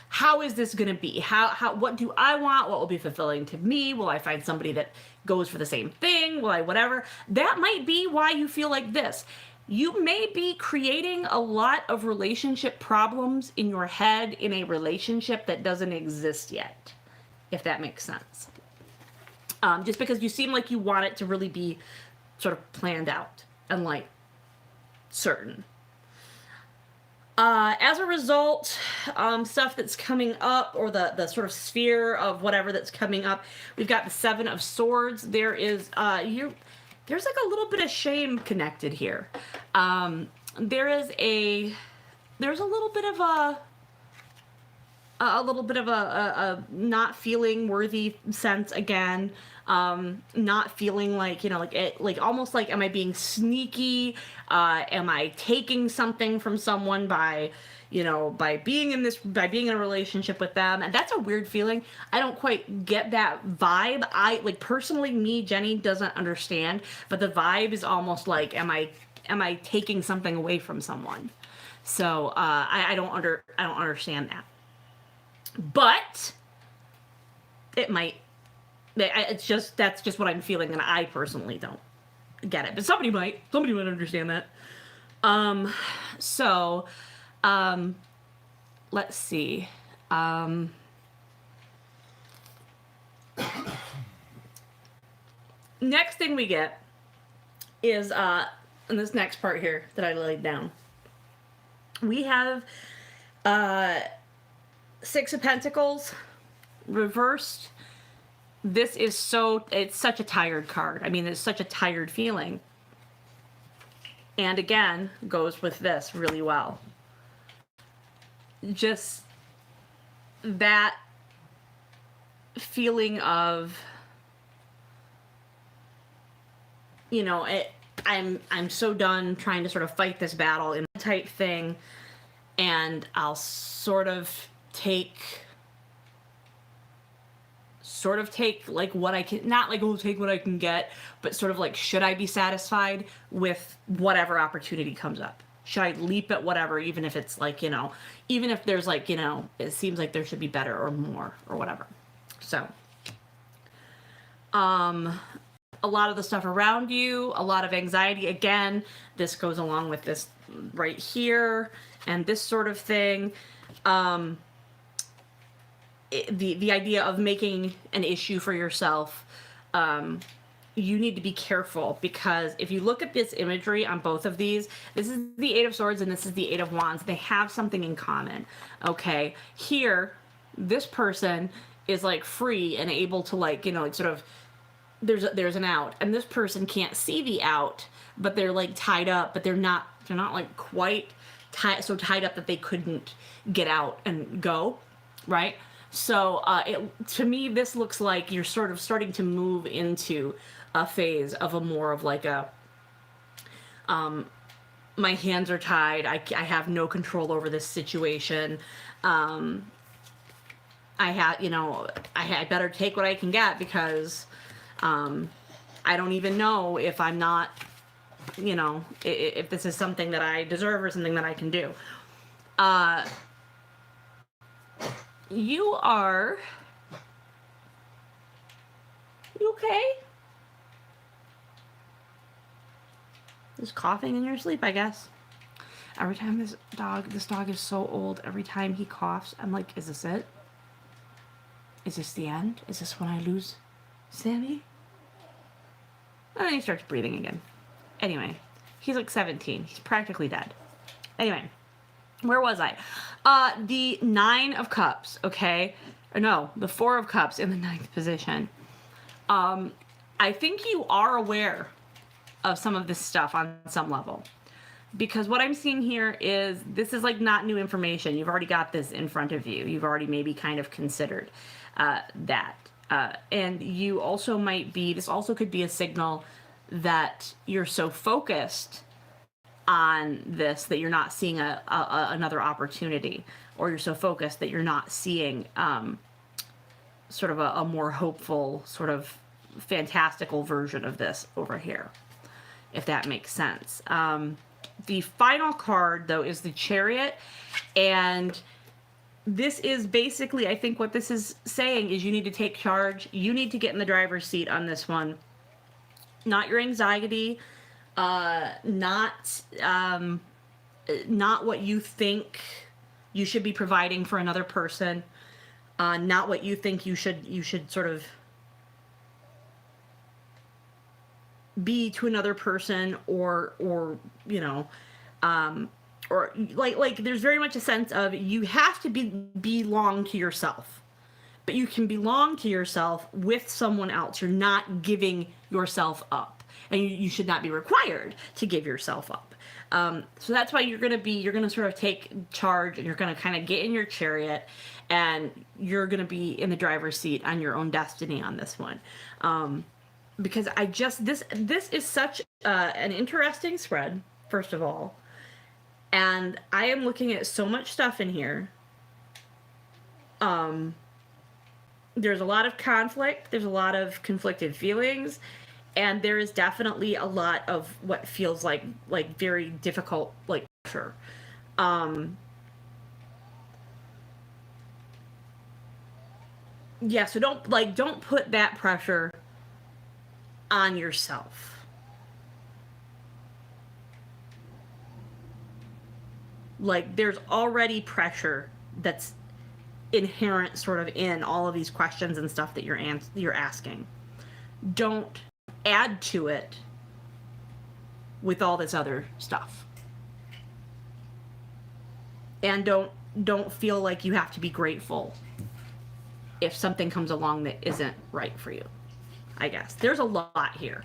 how is this going to be? What do I want? What will be fulfilling to me? Will I find somebody that goes for the same thing? Will I whatever? That might be why you feel like this. You may be creating a lot of relationship problems in your head in a relationship that doesn't exist yet, if that makes sense. Just because you seem like you want it to really be sort of planned out and like certain. As a result, stuff that's coming up, or the sort of sphere of whatever that's coming up, we've got the Seven of Swords. There is, there's like a little bit of shame connected here. There's a little bit of a not feeling worthy sense again. Not feeling like, you know, like almost like, am I being sneaky? Am I taking something from someone by being in a relationship with them? And that's a weird feeling. I don't quite get that vibe. I like, personally, me, Jenny, doesn't understand, but the vibe is almost like, am I taking something away from someone? So, I don't understand that. But it might. That's just what I'm feeling, and I personally don't get it. But somebody might understand that. Let's see. Next thing we get is in this next part here that I laid down. We have Six of Pentacles reversed. This is it's such a tired card. I mean, it's such a tired feeling. And again, goes with this really well. Just that feeling of, you know, I'm so done trying to sort of fight this battle in type thing, and I'll sort of take like what I can, not like, oh, take what I can get, but sort of like, should I be satisfied with whatever opportunity comes up? Should I leap at whatever, even if it's like, you know, even if there's like, you know, it seems like there should be better or more or whatever. So, a lot of the stuff around you, a lot of anxiety. Again, this goes along with this right here. and this sort of thing. The idea of making an issue for yourself, you need to be careful, because if you look at this imagery on both of these, this is the Eight of Swords and this is the Eight of Wands. They have something in common. Okay, here, this person is like free and able to, like, you know, like sort of, there's an out, and this person can't see the out, but they're like tied up, but they're not like quite so tied up that they couldn't get out and go, right? So to me, this looks like you're sort of starting to move into a phase of a more of like a, my hands are tied. I have no control over this situation. I better take what I can get, because I don't even know if I'm not, you know, if this is something that I deserve or something that I can do. You okay? Just coughing in your sleep, I guess. Every time this dog is so old, every time he coughs, I'm like, is this it? Is this the end? Is this when I lose Sammy? And then he starts breathing again. Anyway, he's like 17. He's practically dead. Anyway, where was I? The Nine of Cups, okay? Or no, the Four of Cups in the ninth position. I think you are aware of some of this stuff on some level. Because what I'm seeing here is, this is like not new information. You've already got this in front of you. You've already maybe kind of considered that. And you also might be, this also could be a signal that you're so focused on this that you're not seeing another opportunity, or you're so focused that you're not seeing sort of a more hopeful, sort of fantastical version of this over here, if that makes sense. The final card, though, is the Chariot, and this is basically, I think what this is saying is you need to take charge. You need to get in the driver's seat on this one. Not your anxiety, not what you think you should be providing for another person, not what you think you should sort of be to another person, or you know, or like there's very much a sense of you have to belong to yourself, but you can belong to yourself with someone else. You're not giving yourself up, and you should not be required to give yourself up. So that's why you're gonna sort of take charge, and you're gonna kind of get in your chariot, and you're gonna be in the driver's seat on your own destiny on this one. Because this is such an interesting spread, first of all, and I am looking at so much stuff in here. There's a lot of conflict, there's a lot of conflicted feelings, and there is definitely a lot of what feels like very difficult, like, pressure. Yeah, so don't put that pressure on yourself. Like, there's already pressure that's inherent sort of in all of these questions and stuff that you're asking. Don't add to it with all this other stuff. And don't feel like you have to be grateful if something comes along that isn't right for you. I guess there's a lot here.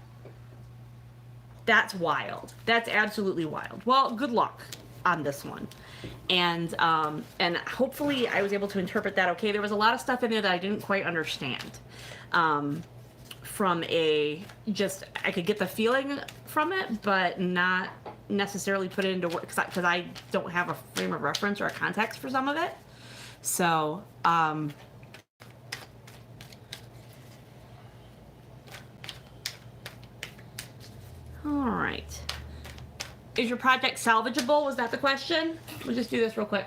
That's wild. That's absolutely wild. Well, good luck on this one. And hopefully I was able to interpret that okay. There was a lot of stuff in there that I didn't quite understand. From I could get the feeling from it, but not necessarily put it into work, because I don't have a frame of reference or a context for some of it. So, all right. Is your project salvageable? Was that the question? We'll just do this real quick.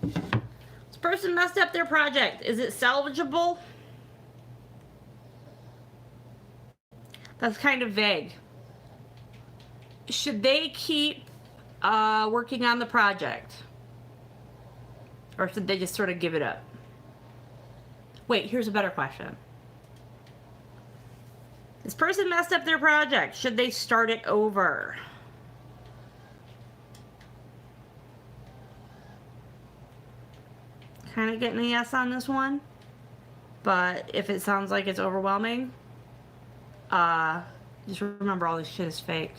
This person messed up their project. Is it salvageable? That's kind of vague. Should they keep working on the project? Or should they just sort of give it up? Wait, here's a better question. This person messed up their project. Should they start it over? Kind of getting a yes on this one. But if it sounds like it's overwhelming, just remember all this shit is fake.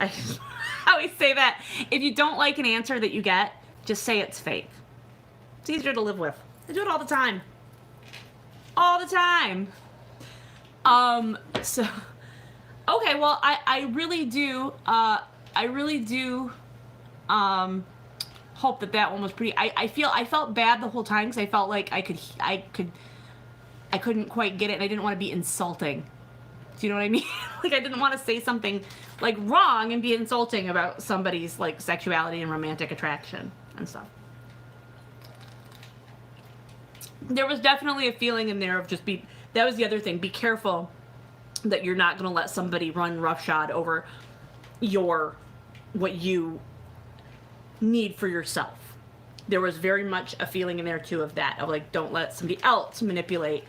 I always say that. If you don't like an answer that you get, just say it's fake. It's easier to live with. I do it all the time. All the time. So, okay, well, I really do hope that one was pretty, I felt bad the whole time because I felt like I couldn't quite get it and I didn't want to be insulting. Do you know what I mean? Like I didn't want to say something like wrong and be insulting about somebody's like sexuality and romantic attraction and stuff. There was definitely a feeling in there of just that was the other thing, be careful that you're not going to let somebody run roughshod over what you need for yourself. There was very much a feeling in there too of that, of like, don't let somebody else manipulate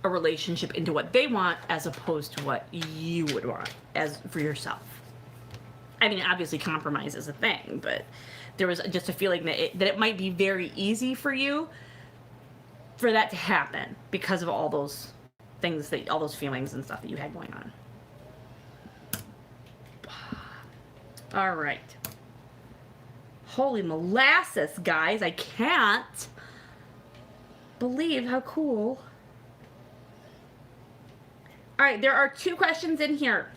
a relationship into what they want as opposed to what you would want as for yourself. I mean, obviously compromise is a thing, but there was just a feeling that it might be very easy for you for that to happen because of all those things, all those feelings and stuff that you had going on. All right. Holy molasses, guys. I can't believe how cool. All right, there are 2 questions in here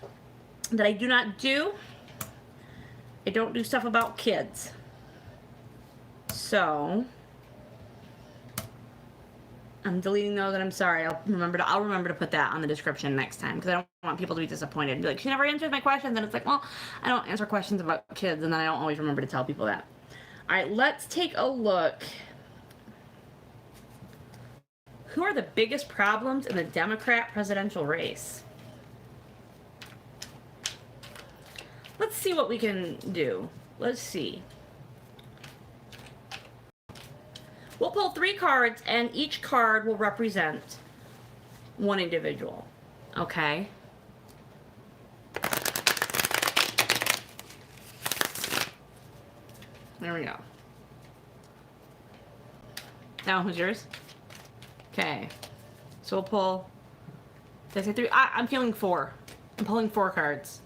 that I do not do. I don't do stuff about kids. So I'm deleting those, and I'm sorry. I'll remember to put that on the description next time because I don't want people to be disappointed and be like, she never answers my questions, and it's like, well, I don't answer questions about kids, and then I don't always remember to tell people that. All right, let's take a look. Who are the biggest problems in the Democrat presidential race? Let's see what we can do. Let's see. We'll pull 3 cards, and each card will represent one individual. Okay? There we go. Now, who's yours? Okay. So we'll pull. Did I say 3? I'm feeling 4. I'm pulling 4 cards.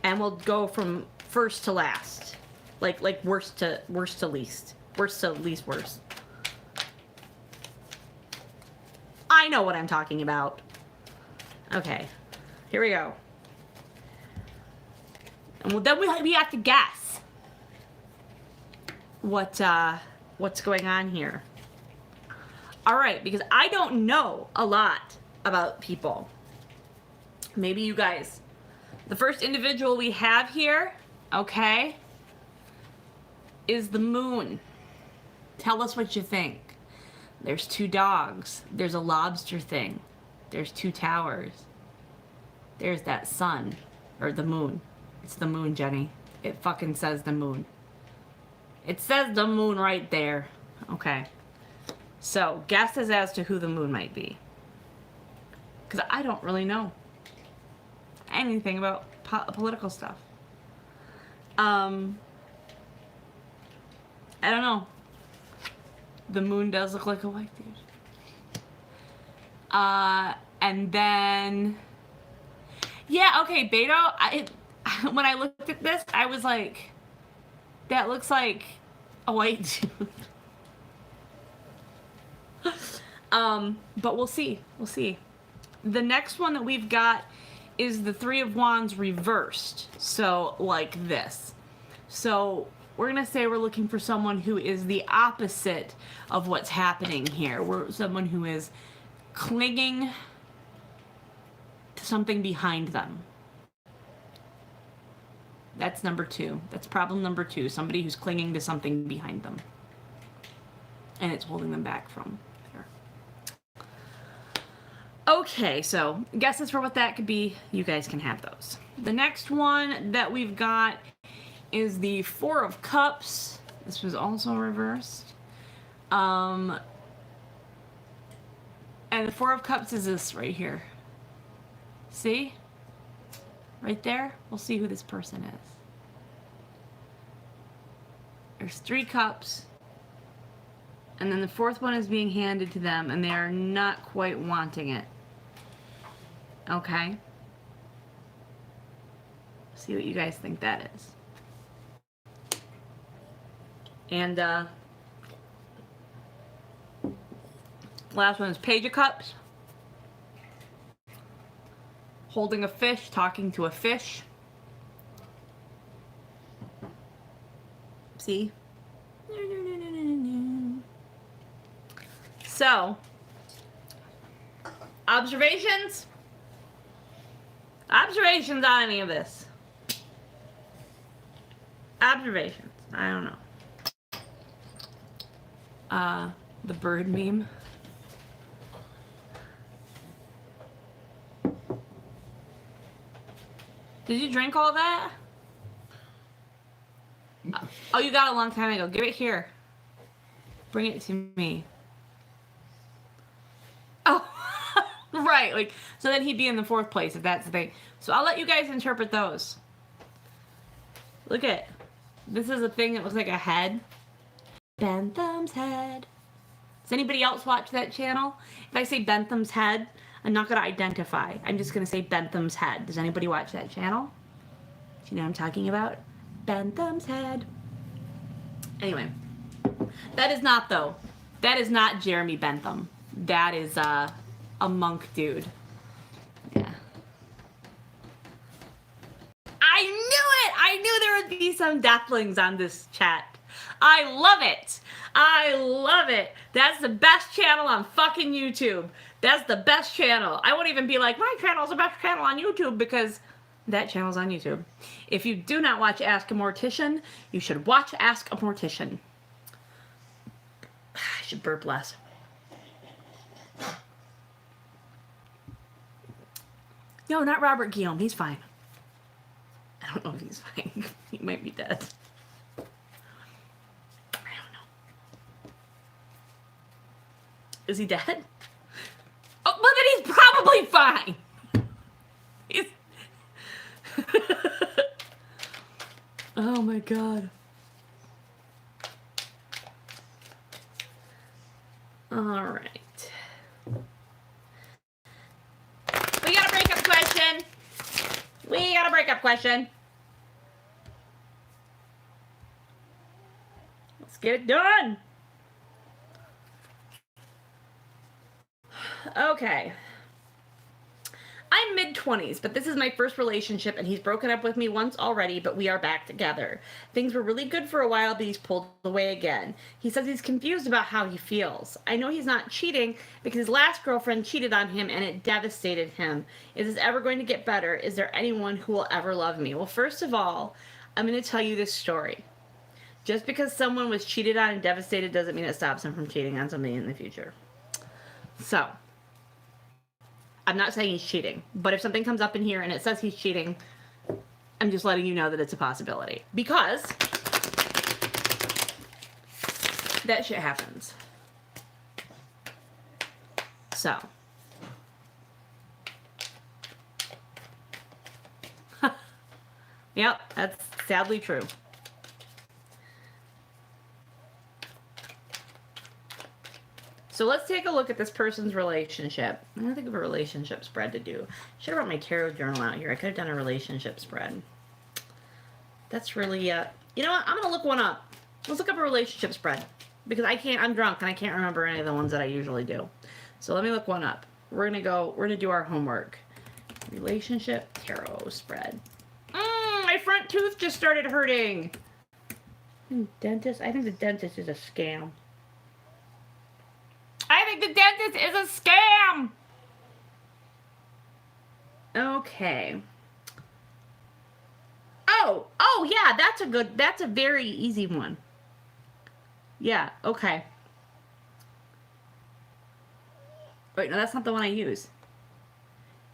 And we'll go from first to last. Like worst to least. Worst to least worst. I know what I'm talking about. Okay. Here we go. And then we have to guess what's going on here. All right, because I don't know a lot about people. Maybe you guys. The first individual we have here, okay, is the moon. Tell us what you think. There's 2 dogs. There's a lobster thing. There's 2 towers. There's that sun, or the moon. It's the moon, Jenny. It fucking says the moon. It says the moon right there. Okay. So, guesses as to who the moon might be. Because I don't really know anything about political stuff. I don't know. The moon does look like a white dude. And then... Yeah, okay, Beto, when I looked at this, I was like, that looks like a white dude. But we'll see. We'll see. The next one that we've got is the 3 of Wands reversed. So, like this. So, we're going to say we're looking for someone who is the opposite of what's happening here. We're someone who is clinging to something behind them. That's number 2. That's problem number 2. Somebody who's clinging to something behind them. And it's holding them back from there. Okay, so guesses for what that could be. You guys can have those. The next one that we've got is the Four of Cups. This was also reversed. And the Four of Cups is this right here. See? Right there? We'll see who this person is. There's 3 cups. And then the 4th one is being handed to them, and they are not quite wanting it. Okay? See what you guys think that is. And, last one is Page of Cups. Holding a fish, talking to a fish. See? So, observations? Observations on any of this? Observations. I don't know. The bird meme. Did you drink all that? Oh, you got it a long time ago. Give it here. Bring it to me. Oh, right. Like, so then he'd be in the 4th place if that's the thing. So I'll let you guys interpret those. Look at, this is a thing that looks like a head. Bentham's head. Does anybody else watch that channel? If I say Bentham's head, I'm not going to identify. I'm just going to say Bentham's head. Does anybody watch that channel? Do you know what I'm talking about? Bentham's head. Anyway, that is not, though. That is not Jeremy Bentham. That is a monk dude. Yeah. I knew it! I knew there would be some deathlings on this chat. I love it. I love it. That's the best channel on fucking YouTube. That's the best channel. I won't even be like, my channel's the best channel on YouTube because that channel's on YouTube. If you do not watch Ask a Mortician, you should watch Ask a Mortician. I should burp less. No, not Robert Guillaume. He's fine. I don't know if he's fine. He might be dead. I don't know. Is he dead? Oh, well, then he's probably fine. He's... Oh my god. All right. We got a breakup question. We got a breakup question. Let's get it done. Okay. I'm mid-20s, but this is my first relationship, and he's broken up with me once already, but we are back together. Things were really good for a while, but he's pulled away again. He says he's confused about how he feels. I know he's not cheating because his last girlfriend cheated on him, and it devastated him. Is this ever going to get better? Is there anyone who will ever love me? Well, first of all, I'm going to tell you this story. Just because someone was cheated on and devastated doesn't mean it stops him from cheating on somebody in the future. So, I'm not saying he's cheating, but if something comes up in here and it says he's cheating, I'm just letting you know that it's a possibility. Because that shit happens. So. Yep, that's sadly true. So let's take a look at this person's relationship. I'm gonna think of a relationship spread to do. Should have brought my tarot journal out here. I could have done a relationship spread. That's really, you know what? I'm gonna look one up. Let's look up a relationship spread. Because I'm drunk and I can't remember any of the ones that I usually do. So let me look one up. We're gonna do our homework. Relationship tarot spread. My front tooth just started hurting. Dentist? I think the dentist is a scam. I think the dentist is a scam! Okay. Oh yeah, that's a very easy one. Yeah, okay. Wait, no, that's not the one I use.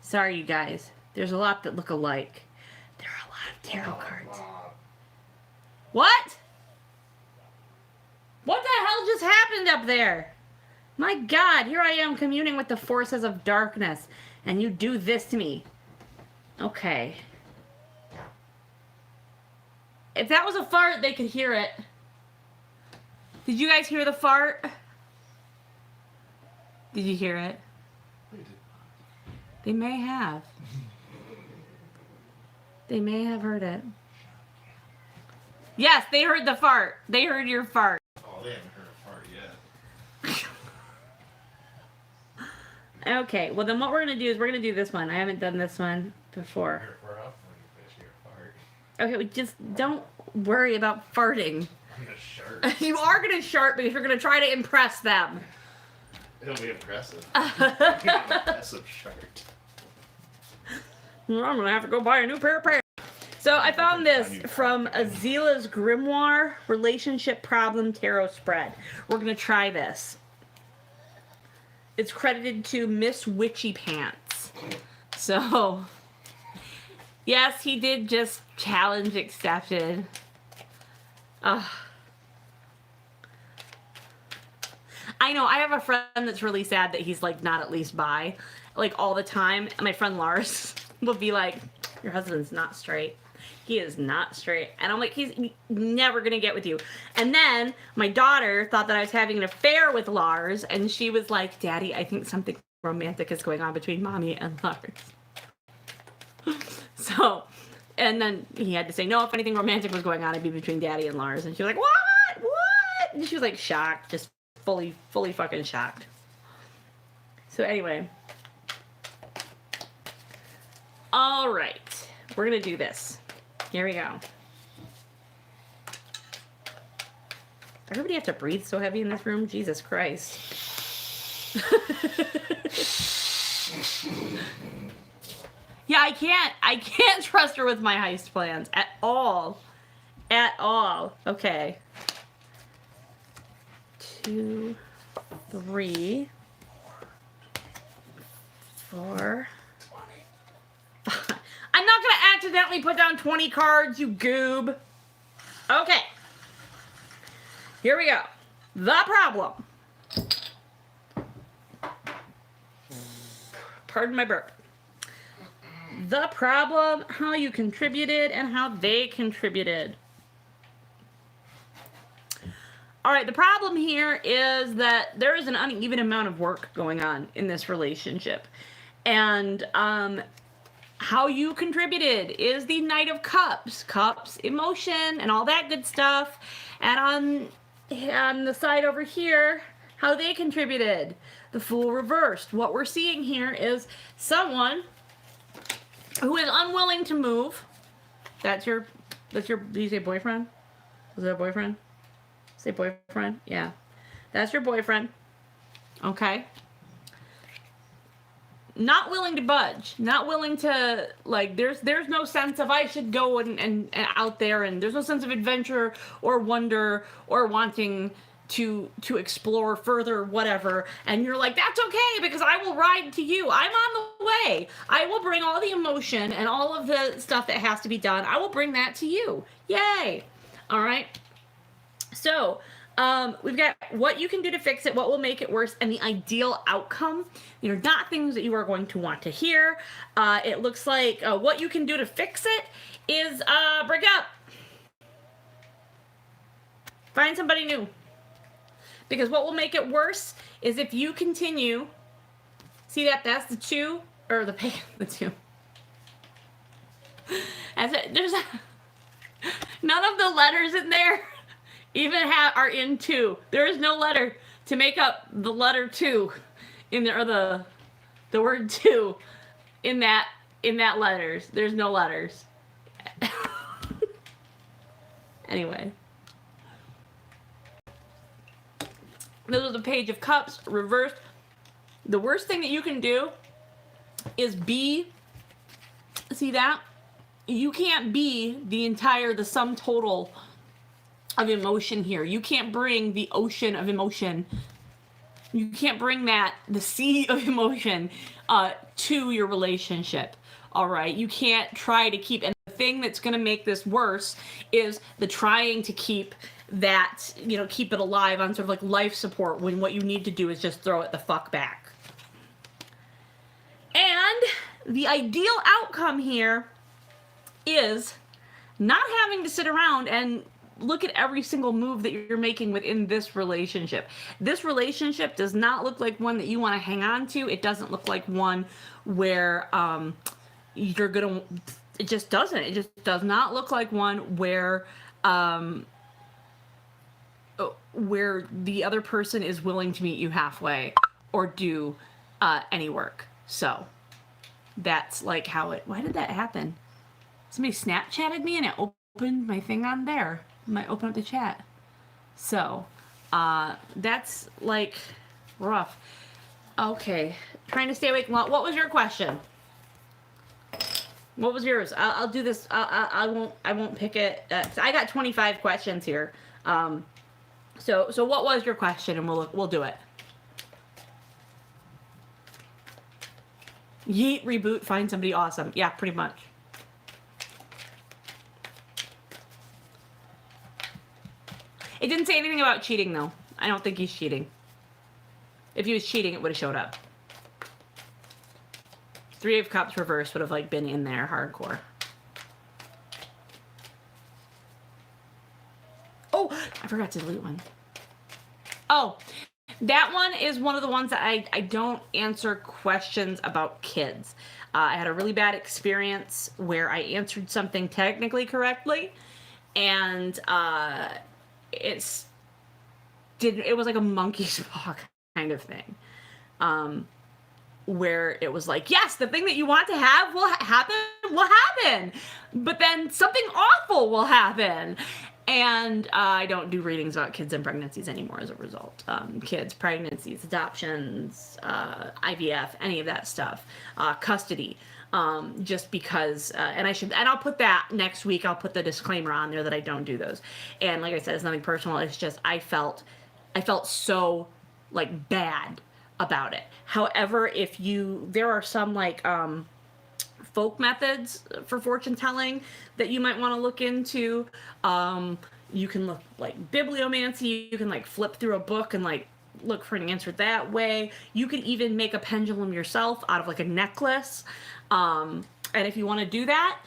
Sorry, you guys. There's a lot that look alike. There are a lot of tarot cards. What? What the hell just happened up there? My God, here I am communing with the forces of darkness, and you do this to me. Okay. If that was a fart, they could hear it. Did you guys hear the fart? Did you hear it? They may have. They may have heard it. Yes, they heard the fart. They heard your fart. Oh, they haven't heard a fart yet. Okay, well then what we're going to do is we're going to do this one. I haven't done this one before. Hear a fart up when you finish your fart. Okay, well, just don't worry about farting. I'm gonna shart. You are going to shart because you're going to try to impress them. It'll be impressive. Impressive shart. I'm going to have to go buy a new pair of pants. So I found this from Azila's Grimoire Relationship Problem Tarot Spread. We're going to try this. It's credited to Miss Witchy Pants. So, yes, he did just challenge accepted. I know, I have a friend that's really sad that he's, like, not at least bi. Like, all the time. My friend Lars will be like, your husband's not straight. He is not straight. And I'm like, he's never going to get with you. And then my daughter thought that I was having an affair with Lars. And she was like, Daddy, I think something romantic is going on between Mommy and Lars. So, and then he had to say, no, if anything romantic was going on, it'd be between Daddy and Lars. And she was like, what? What? And she was like shocked. Just fully fucking shocked. So anyway. All right. We're going to do this. Here we go. Everybody have to breathe so heavy in this room? Jesus Christ. Yeah, I can't trust her with my heist plans at all. At all. Okay. 2, 3, 4. I'm not going to accidentally put down 20 cards, you goob. Okay. Here we go. The problem. Pardon my burp. The problem, how you contributed, and how they contributed. All right, the problem here is that there is an uneven amount of work going on in this relationship. And, how you contributed is the Knight of Cups. Cups, emotion, and all that good stuff. And on the side over here, how they contributed. The Fool reversed. What we're seeing here is someone who is unwilling to move. That's your, do you say boyfriend? Was that a boyfriend? Say boyfriend? Yeah. That's your boyfriend. Okay. Not willing to budge, not willing to, like, there's no sense of I should go and out there, and there's no sense of adventure or wonder or wanting to explore further, whatever. And you're like, that's okay, because I will ride to you. I'm on the way. I will bring all the emotion and all of the stuff that has to be done. I will bring that to you. Yay. All right. So, we've got what you can do to fix it, what will make it worse, and the ideal outcome. These are not things that you are going to want to hear. It looks like what you can do to fix it is break up. Find somebody new. Because what will make it worse is if you continue. See that? That's the 2, or the 2. There's none of the letters in there even are in 2. There is no letter to make up the letter 2 in there, or the word 2 in that letters. There's no letters. Anyway. This is the Page of Cups reversed. The worst thing that you can do is be, see that? You can't be the sum total of emotion here. You can't bring the ocean of emotion You can't bring the sea of emotion, to your relationship. All right. You can't try to keep, and the thing that's going to make this worse is the trying to keep that, keep it alive on sort of like life support when what you need to do is just throw it the fuck back. And the ideal outcome here is not having to sit around and look at every single move that you're making within this relationship. This relationship does not look like one that you want to hang on to. It doesn't look like one where you're gonna. It just doesn't. It just does not look like one where the other person is willing to meet you halfway or do any work. So that's like how it. Why did that happen? Somebody Snapchatted me and it opened my thing on there. I might open up the chat. So, that's like rough. Okay, trying to stay awake. What was your question? What was yours? I'll do this. I won't pick it. I got 25 questions here. So what was your question? And we'll do it. Yeet, reboot, find somebody awesome. Yeah, pretty much. It didn't say anything about cheating, though. I don't think he's cheating. If he was cheating, it would have showed up. 3 of Cups reversed would have, like, been in there hardcore. Oh, I forgot to delete one. Oh, that one is one of the ones that I don't answer questions about kids. I had a really bad experience where I answered something technically correctly, and it was like a monkey's paw kind of thing, where it was like, yes, the thing that you want to have will happen, but then something awful will happen. And I don't do readings about kids and pregnancies anymore as a result. Kids, pregnancies, adoptions, IVF, any of that stuff, custody. Just because, and I'll put that next week. I'll put the disclaimer on there that I don't do those. And like I said, it's nothing personal. It's just I felt so like bad about it. However, there are some like folk methods for fortune telling that you might want to look into. You can look like bibliomancy. You can like flip through a book and like look for an answer that way. You can even make a pendulum yourself out of like a necklace. And if you want to do that,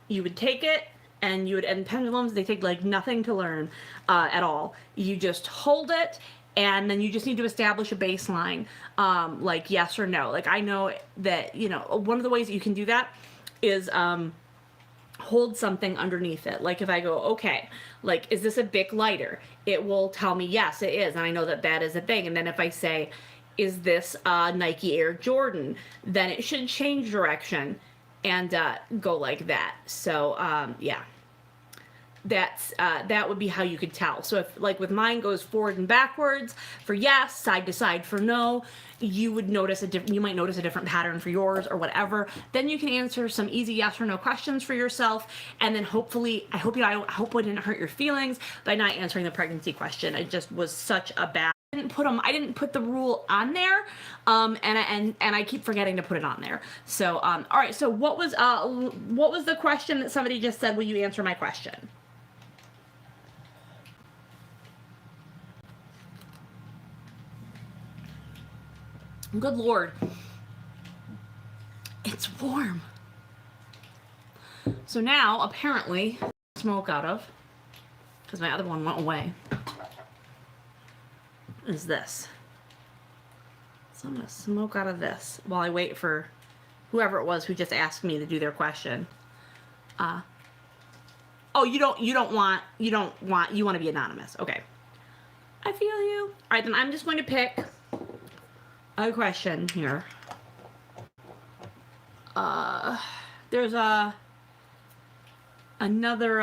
you would take it and pendulums, they take like nothing to learn at all. You just hold it and then you just need to establish a baseline, like yes or no. Like I know that, one of the ways that you can do that is hold something underneath it. Like if I go, okay, like, is this a Bic lighter? It will tell me, yes, it is. And I know that is a thing. And then if I say, is this Nike Air Jordan? Then it should change direction and go like that. So, yeah. That would be how you could tell. So if like with mine goes forward and backwards for yes, side to side for no, you would notice you might notice a different pattern for yours or whatever. Then you can answer some easy yes or no questions for yourself, and then hopefully I hope I didn't hurt your feelings by not answering the pregnancy question. It just was such a bad. I didn't put the rule on there, and I keep forgetting to put it on there. So all right. So what was the question that somebody just said? Will you answer my question? Good Lord. It's warm. So now, apparently, smoke out of, because my other one went away, is this. So I'm going to smoke out of this while I wait for whoever it was who just asked me to do their question. Oh, you want to be anonymous. Okay. I feel you. All right, then I'm just going to pick a question here. There's another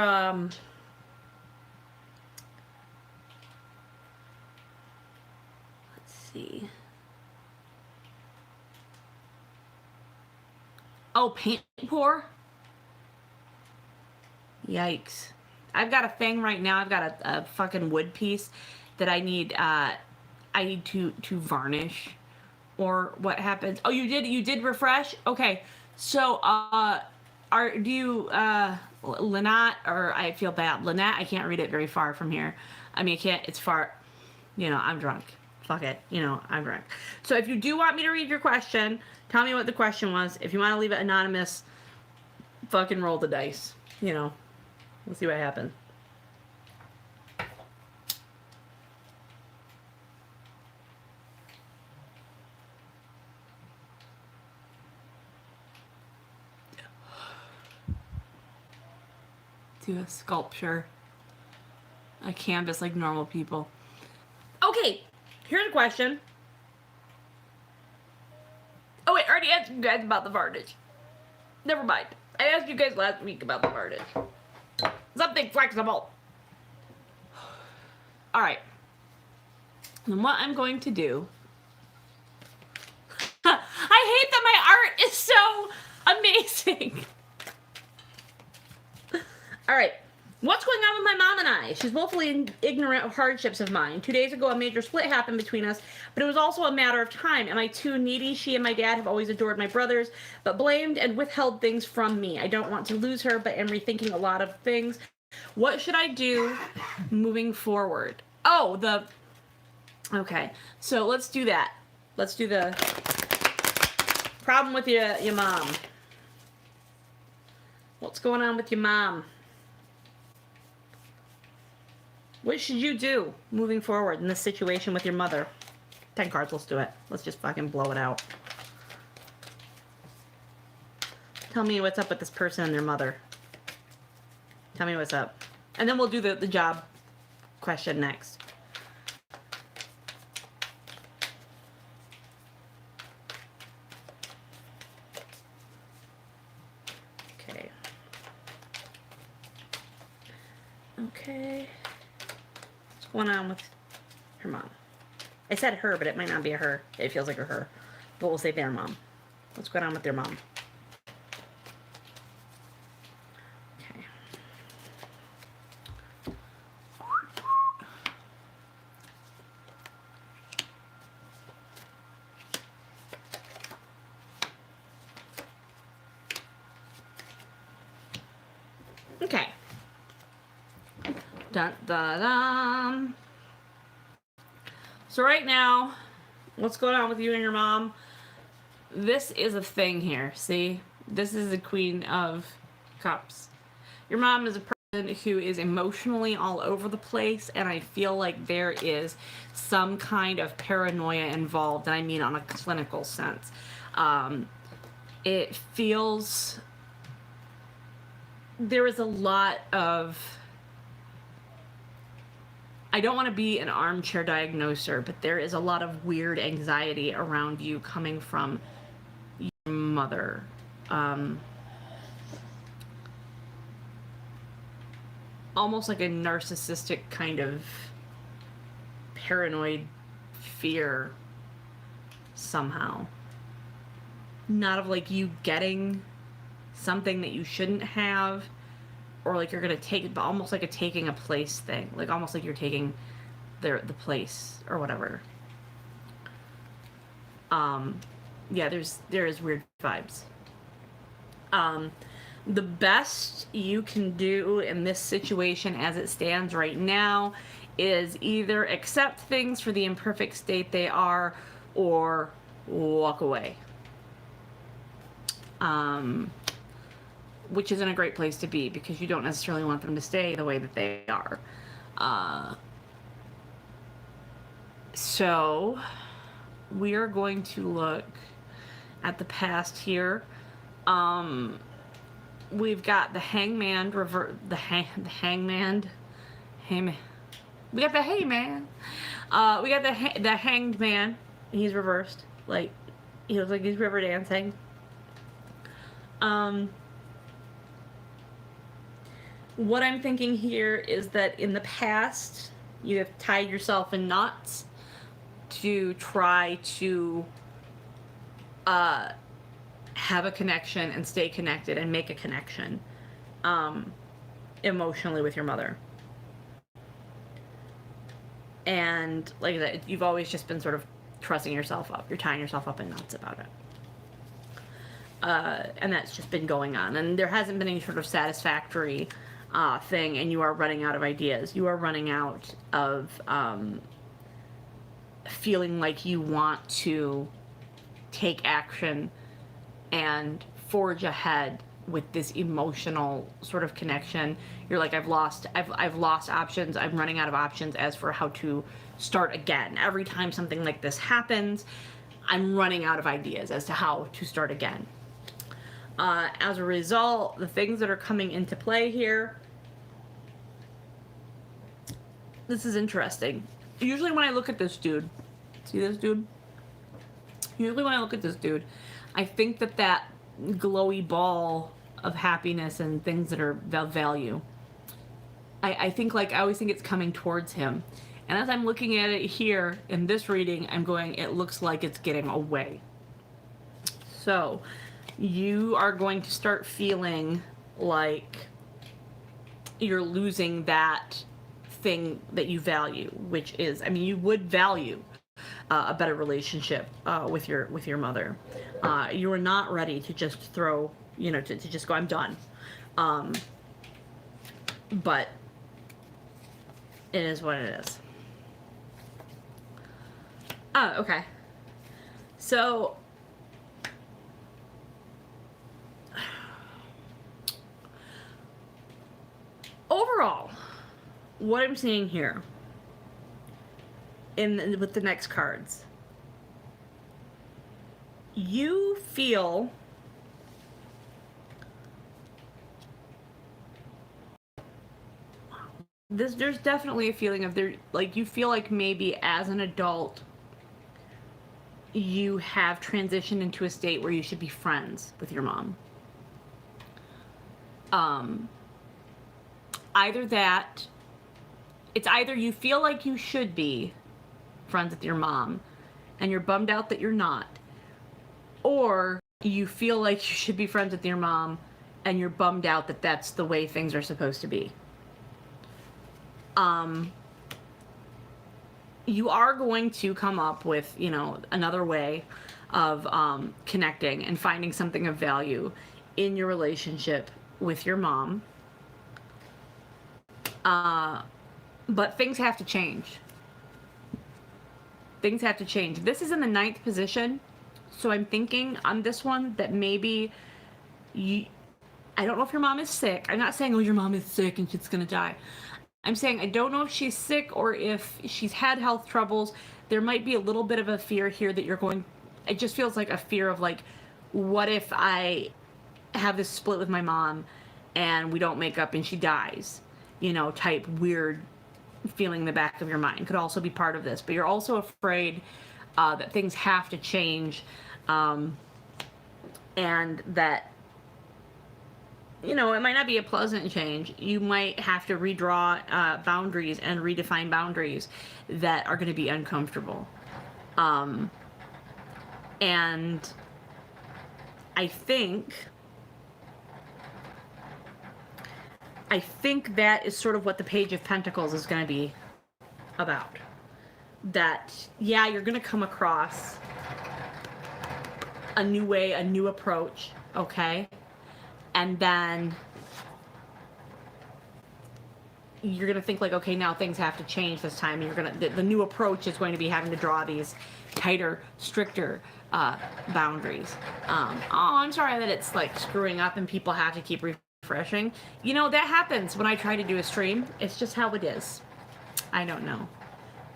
let's see. Oh, paint pour? Yikes. I've got a thing right now. I've got a fucking wood piece that I need I need to varnish, or what happens? Oh, you did refresh? Okay. So, do you, Lynette, or I feel bad. Lynette, I can't read it very far from here. I mean, I can't, it's far, I'm drunk. Fuck it. I'm drunk. So if you do want me to read your question, tell me what the question was. If you want to leave it anonymous, fucking roll the dice. We'll see what happens. Do a sculpture, a canvas like normal people. Okay, here's a question. Oh wait, I already asked you guys about the varnish. Never mind. I asked you guys last week about the varnish. Something flexible. Alright. And what I'm going to do... I hate that my art is so amazing. Alright. What's going on with my mom and I? She's woefully ignorant of hardships of mine. 2 days ago, a major split happened between us, but it was also a matter of time. Am I too needy? She and my dad have always adored my brothers, but blamed and withheld things from me. I don't want to lose her, but am rethinking a lot of things. What should I do moving forward? Oh, okay. So let's do that. Let's do the problem with your mom. What's going on with your mom? What should you do moving forward in this situation with your mother? 10 cards, let's do it. Let's just fucking blow it out. Tell me what's up with this person and their mother. Tell me what's up. And then we'll do the job question next. Okay. Okay. What's going on with her mom? I said her, but it might not be a her. It feels like a her. But we'll say their mom. What's going on with their mom? Okay. Okay. Dun, dun, dun. So right now, what's going on with you and your mom? This is a thing here, see? This is the Queen of Cups. Your mom is a person who is emotionally all over the place, and I feel like there is some kind of paranoia involved, and I mean on a clinical sense. It feels... There is a lot of... I don't want to be an armchair diagnoser, but there is a lot of weird anxiety around you coming from your mother. Almost like a narcissistic kind of paranoid fear somehow. Not of like you getting something that you shouldn't have, or like you're gonna take it, but almost like a taking a place thing, like almost like you're taking the place or whatever. Yeah, there is weird vibes. The best you can do in this situation as it stands right now is either accept things for the imperfect state they are, or walk away. Which isn't a great place to be, because you don't necessarily want them to stay the way that they are. So we are going to look at the past here. We've got the Hangman Hangman. We got the Hangman. We got the Hanged Man. He's reversed. Like, he looks like he's river dancing. What I'm thinking here is that in the past, you have tied yourself in knots to try to have a connection and stay connected and make a connection emotionally with your mother. And like that, you've always just been sort of trussing yourself up. You're tying yourself up in knots about it. And that's just been going on. And there hasn't been any sort of satisfactory thing, and you are running out of ideas. You are running out of feeling like you want to take action and forge ahead with this emotional sort of connection. You're like, I've lost options. I'm running out of options as for how to start again. Every time something like this happens, I'm running out of ideas as to how to start again. As a result, the things that are coming into play here, this is interesting. Usually when I look at this dude, see this dude? Usually when I look at this dude, I think that glowy ball of happiness and things that are value, I think, like, I always think it's coming towards him. And as I'm looking at it here in this reading, I'm going, it looks like it's getting away. So you are going to start feeling like you're losing that thing that you value, which is, I mean, you would value a better relationship with your mother. You are not ready to just throw, to just go, I'm done. But it is what it is. Oh, okay. So overall, what I'm seeing here with the next cards, you feel there's definitely a feeling of you feel like maybe as an adult you have transitioned into a state where you should be friends with your mom. It's either you feel like you should be friends with your mom and you're bummed out that you're not, or you feel like you should be friends with your mom and you're bummed out that that's the way things are supposed to be. You are going to come up with, another way of connecting and finding something of value in your relationship with your mom. But things have to change. Things have to change. This is in the 9th position, so I'm thinking on this one that maybe I don't know if your mom is sick. I'm not saying, oh, your mom is sick and she's gonna die. I'm saying I don't know if she's sick or if she's had health troubles. There might be a little bit of a fear here that it just feels like a fear of, like, what if I have this split with my mom and we don't make up and she dies? Type weird feeling in the back of your mind could also be part of this. But you're also afraid that things have to change, and that it might not be a pleasant change. You might have to redraw boundaries and redefine boundaries that are going to be uncomfortable. And I think that is sort of what the Page of Pentacles is going to be about. That, yeah, you're going to come across a new way, a new approach, okay? And then you're going to think, like, okay, now things have to change this time. And the new approach is going to be having to draw these tighter, stricter boundaries. I'm sorry that it's, like, screwing up and people have to keep refreshing. That happens when I try to do a stream. It's just how it is. I don't know.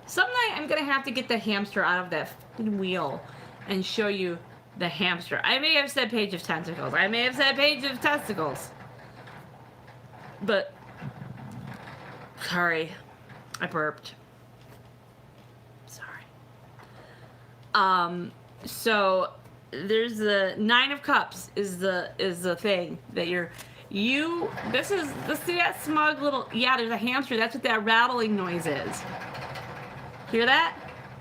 Some night I'm going to have to get the hamster out of that wheel and show you the hamster. I may have said Page of Tentacles. I may have said Page of Testicles. But, sorry. I burped. Sorry. So, there's the 9 of Cups is the thing that let's see that smug little, yeah, there's a hamster. That's what that rattling noise is. Hear that?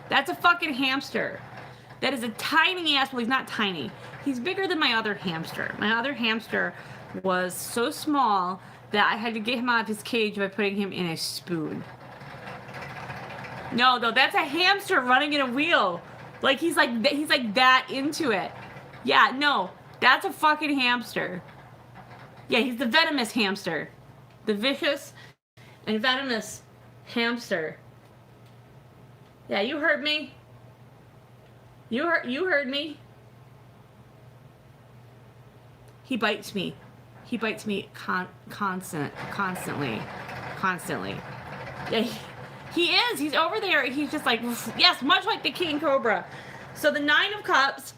That's a fucking hamster. That is a tiny ass, well, he's not tiny. He's bigger than my other hamster. My other hamster was so small that I had to get him out of his cage by putting him in a spoon. No, though, that's a hamster running in a wheel. Like he's like that into it. Yeah, no, that's a fucking hamster. Yeah, he's the venomous hamster. The vicious and venomous hamster. Yeah, you heard me. You heard me. He bites me. He bites me constantly. Yeah, he is. He's over there. He's just like, yes, much like the King Cobra. So the Nine of Cups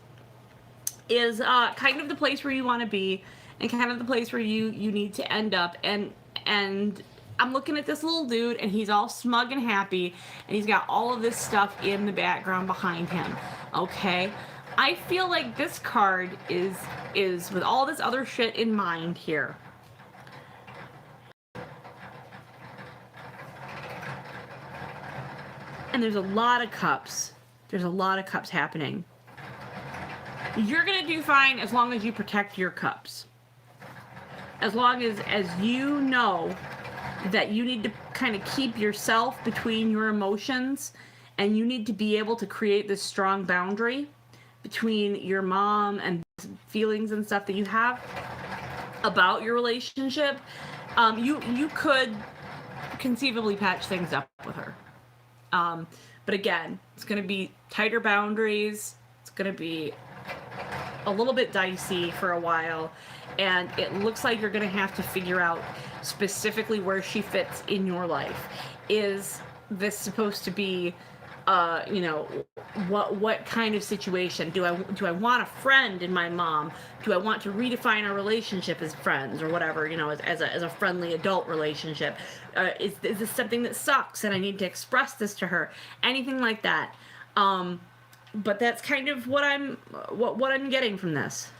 is kind of the place where you want to be, and kind of the place where you need to end up. And I'm looking at this little dude, and he's all smug and happy, and he's got all of this stuff in the background behind him. Okay, I feel like this card is with all this other shit in mind here. And there's a lot of cups. There's a lot of cups happening. You're gonna do fine as long as you protect your cups. As long as you know that you need to kind of keep yourself between your emotions, and you need to be able to create this strong boundary between your mom and feelings and stuff that you have about your relationship. You could conceivably patch things up with her. But again, it's going to be tighter boundaries. It's going to be a little bit dicey for a while. And it looks like you're going to have to figure out specifically where she fits in your life. Is this supposed to be, what kind of situation? Do I want a friend in my mom? Do I want to redefine our relationship as friends or whatever, as a friendly adult relationship? Is this something that sucks and I need to express this to her? Anything like that. But that's kind of what I'm getting from this.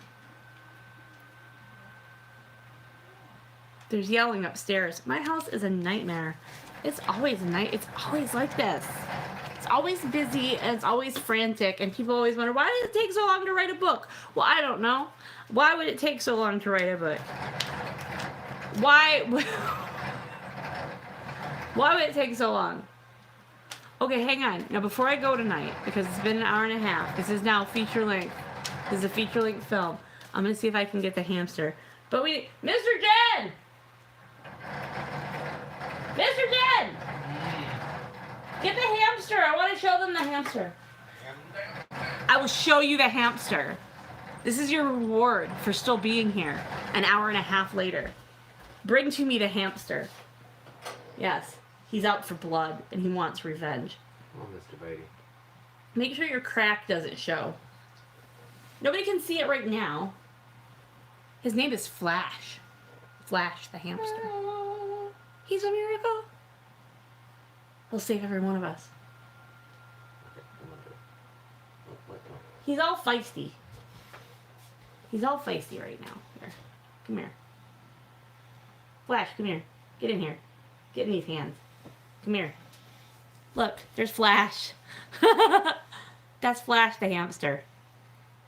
There's yelling upstairs. My house is a nightmare. It's always It's always like this. It's always busy and it's always frantic, and people always wonder, why does it take so long to write a book? Well, I don't know. Why would it take so long to write a book? Why would it take so long? Okay, hang on. Now, before I go tonight, because it's been an hour and a half, this is now feature length. This is a feature length film. I'm going to see if I can get the hamster. But Mr. Jen! Mr. Jen! Get the hamster. I want to show them the hamster. I will show you the hamster. This is your reward for still being here an hour and a half later. Bring to me the hamster. Yes, he's out for blood and he wants revenge. Oh, Mr. Beatty. Make sure your crack doesn't show. Nobody can see it right now. His name is Flash. Flash the hamster. He's a miracle. He'll save every one of us. He's all feisty. He's all feisty right now. Here. Come here. Flash, come here. Get in here. Get in these hands. Come here. Look, there's Flash. That's Flash the hamster.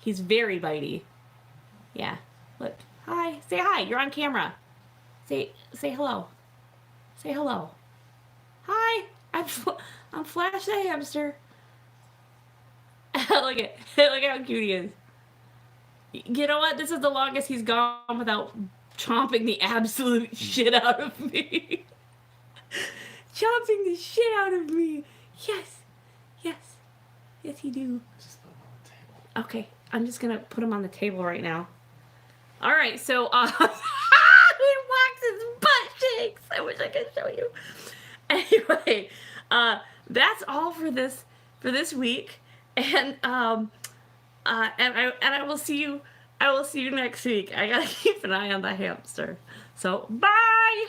He's very bitey. Yeah. Look. Hi. Say hi. You're on camera. Say hello. Say hello. Hi. I'm Flash the hamster. Look at how cute he is. You know what? This is the longest he's gone without chomping the absolute shit out of me. Chomping the shit out of me. Yes. Yes. Yes, you do. Just put him on the table. Okay. I'm just going to put him on the table right now. All right. So, he wax his butt cheeks. I wish I could show you. Anyway, that's all for this week. And I will see you next week. I gotta keep an eye on the hamster. So bye.